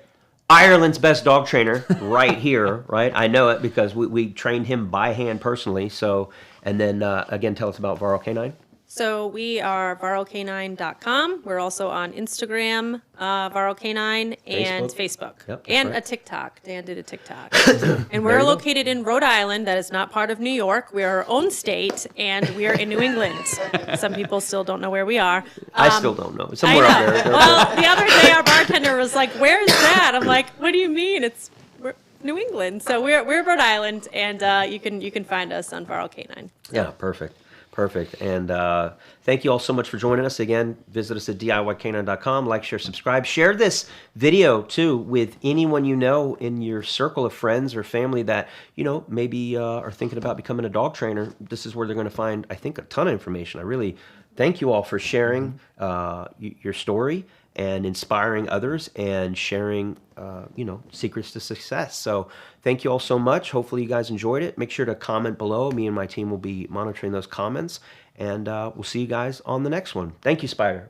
Ireland's best dog trainer right here, right? I know it because we trained him by hand personally. So, and then again, tell us about Varro K9. So we are VarroK9.com. We're also on Instagram, VarroK9, and Facebook. Yep, and right. a TikTok. Dan did a TikTok. And we're located in Rhode Island. That is not part of New York. We are our own state, and we are in New England. Some people still don't know where we are. I still don't know. Somewhere out there. Well, the other day our bartender was like, "Where's that?" I'm like, "What do you mean? We're New England." So we're Rhode Island, and you can find us on VarroK9. Yeah, perfect. Perfect. And thank you all so much for joining us. Again, visit us at DIYK9.com. Like, share, subscribe. Share this video, too, with anyone you know in your circle of friends or family that, maybe are thinking about becoming a dog trainer. This is where they're going to find, I think, a ton of information. I really thank you all for sharing your story and inspiring others and sharing, secrets to success. So thank you all so much. Hopefully you guys enjoyed it. Make sure to comment below. Me and my team will be monitoring those comments. And we'll see you guys on the next one. Thank you, Spider.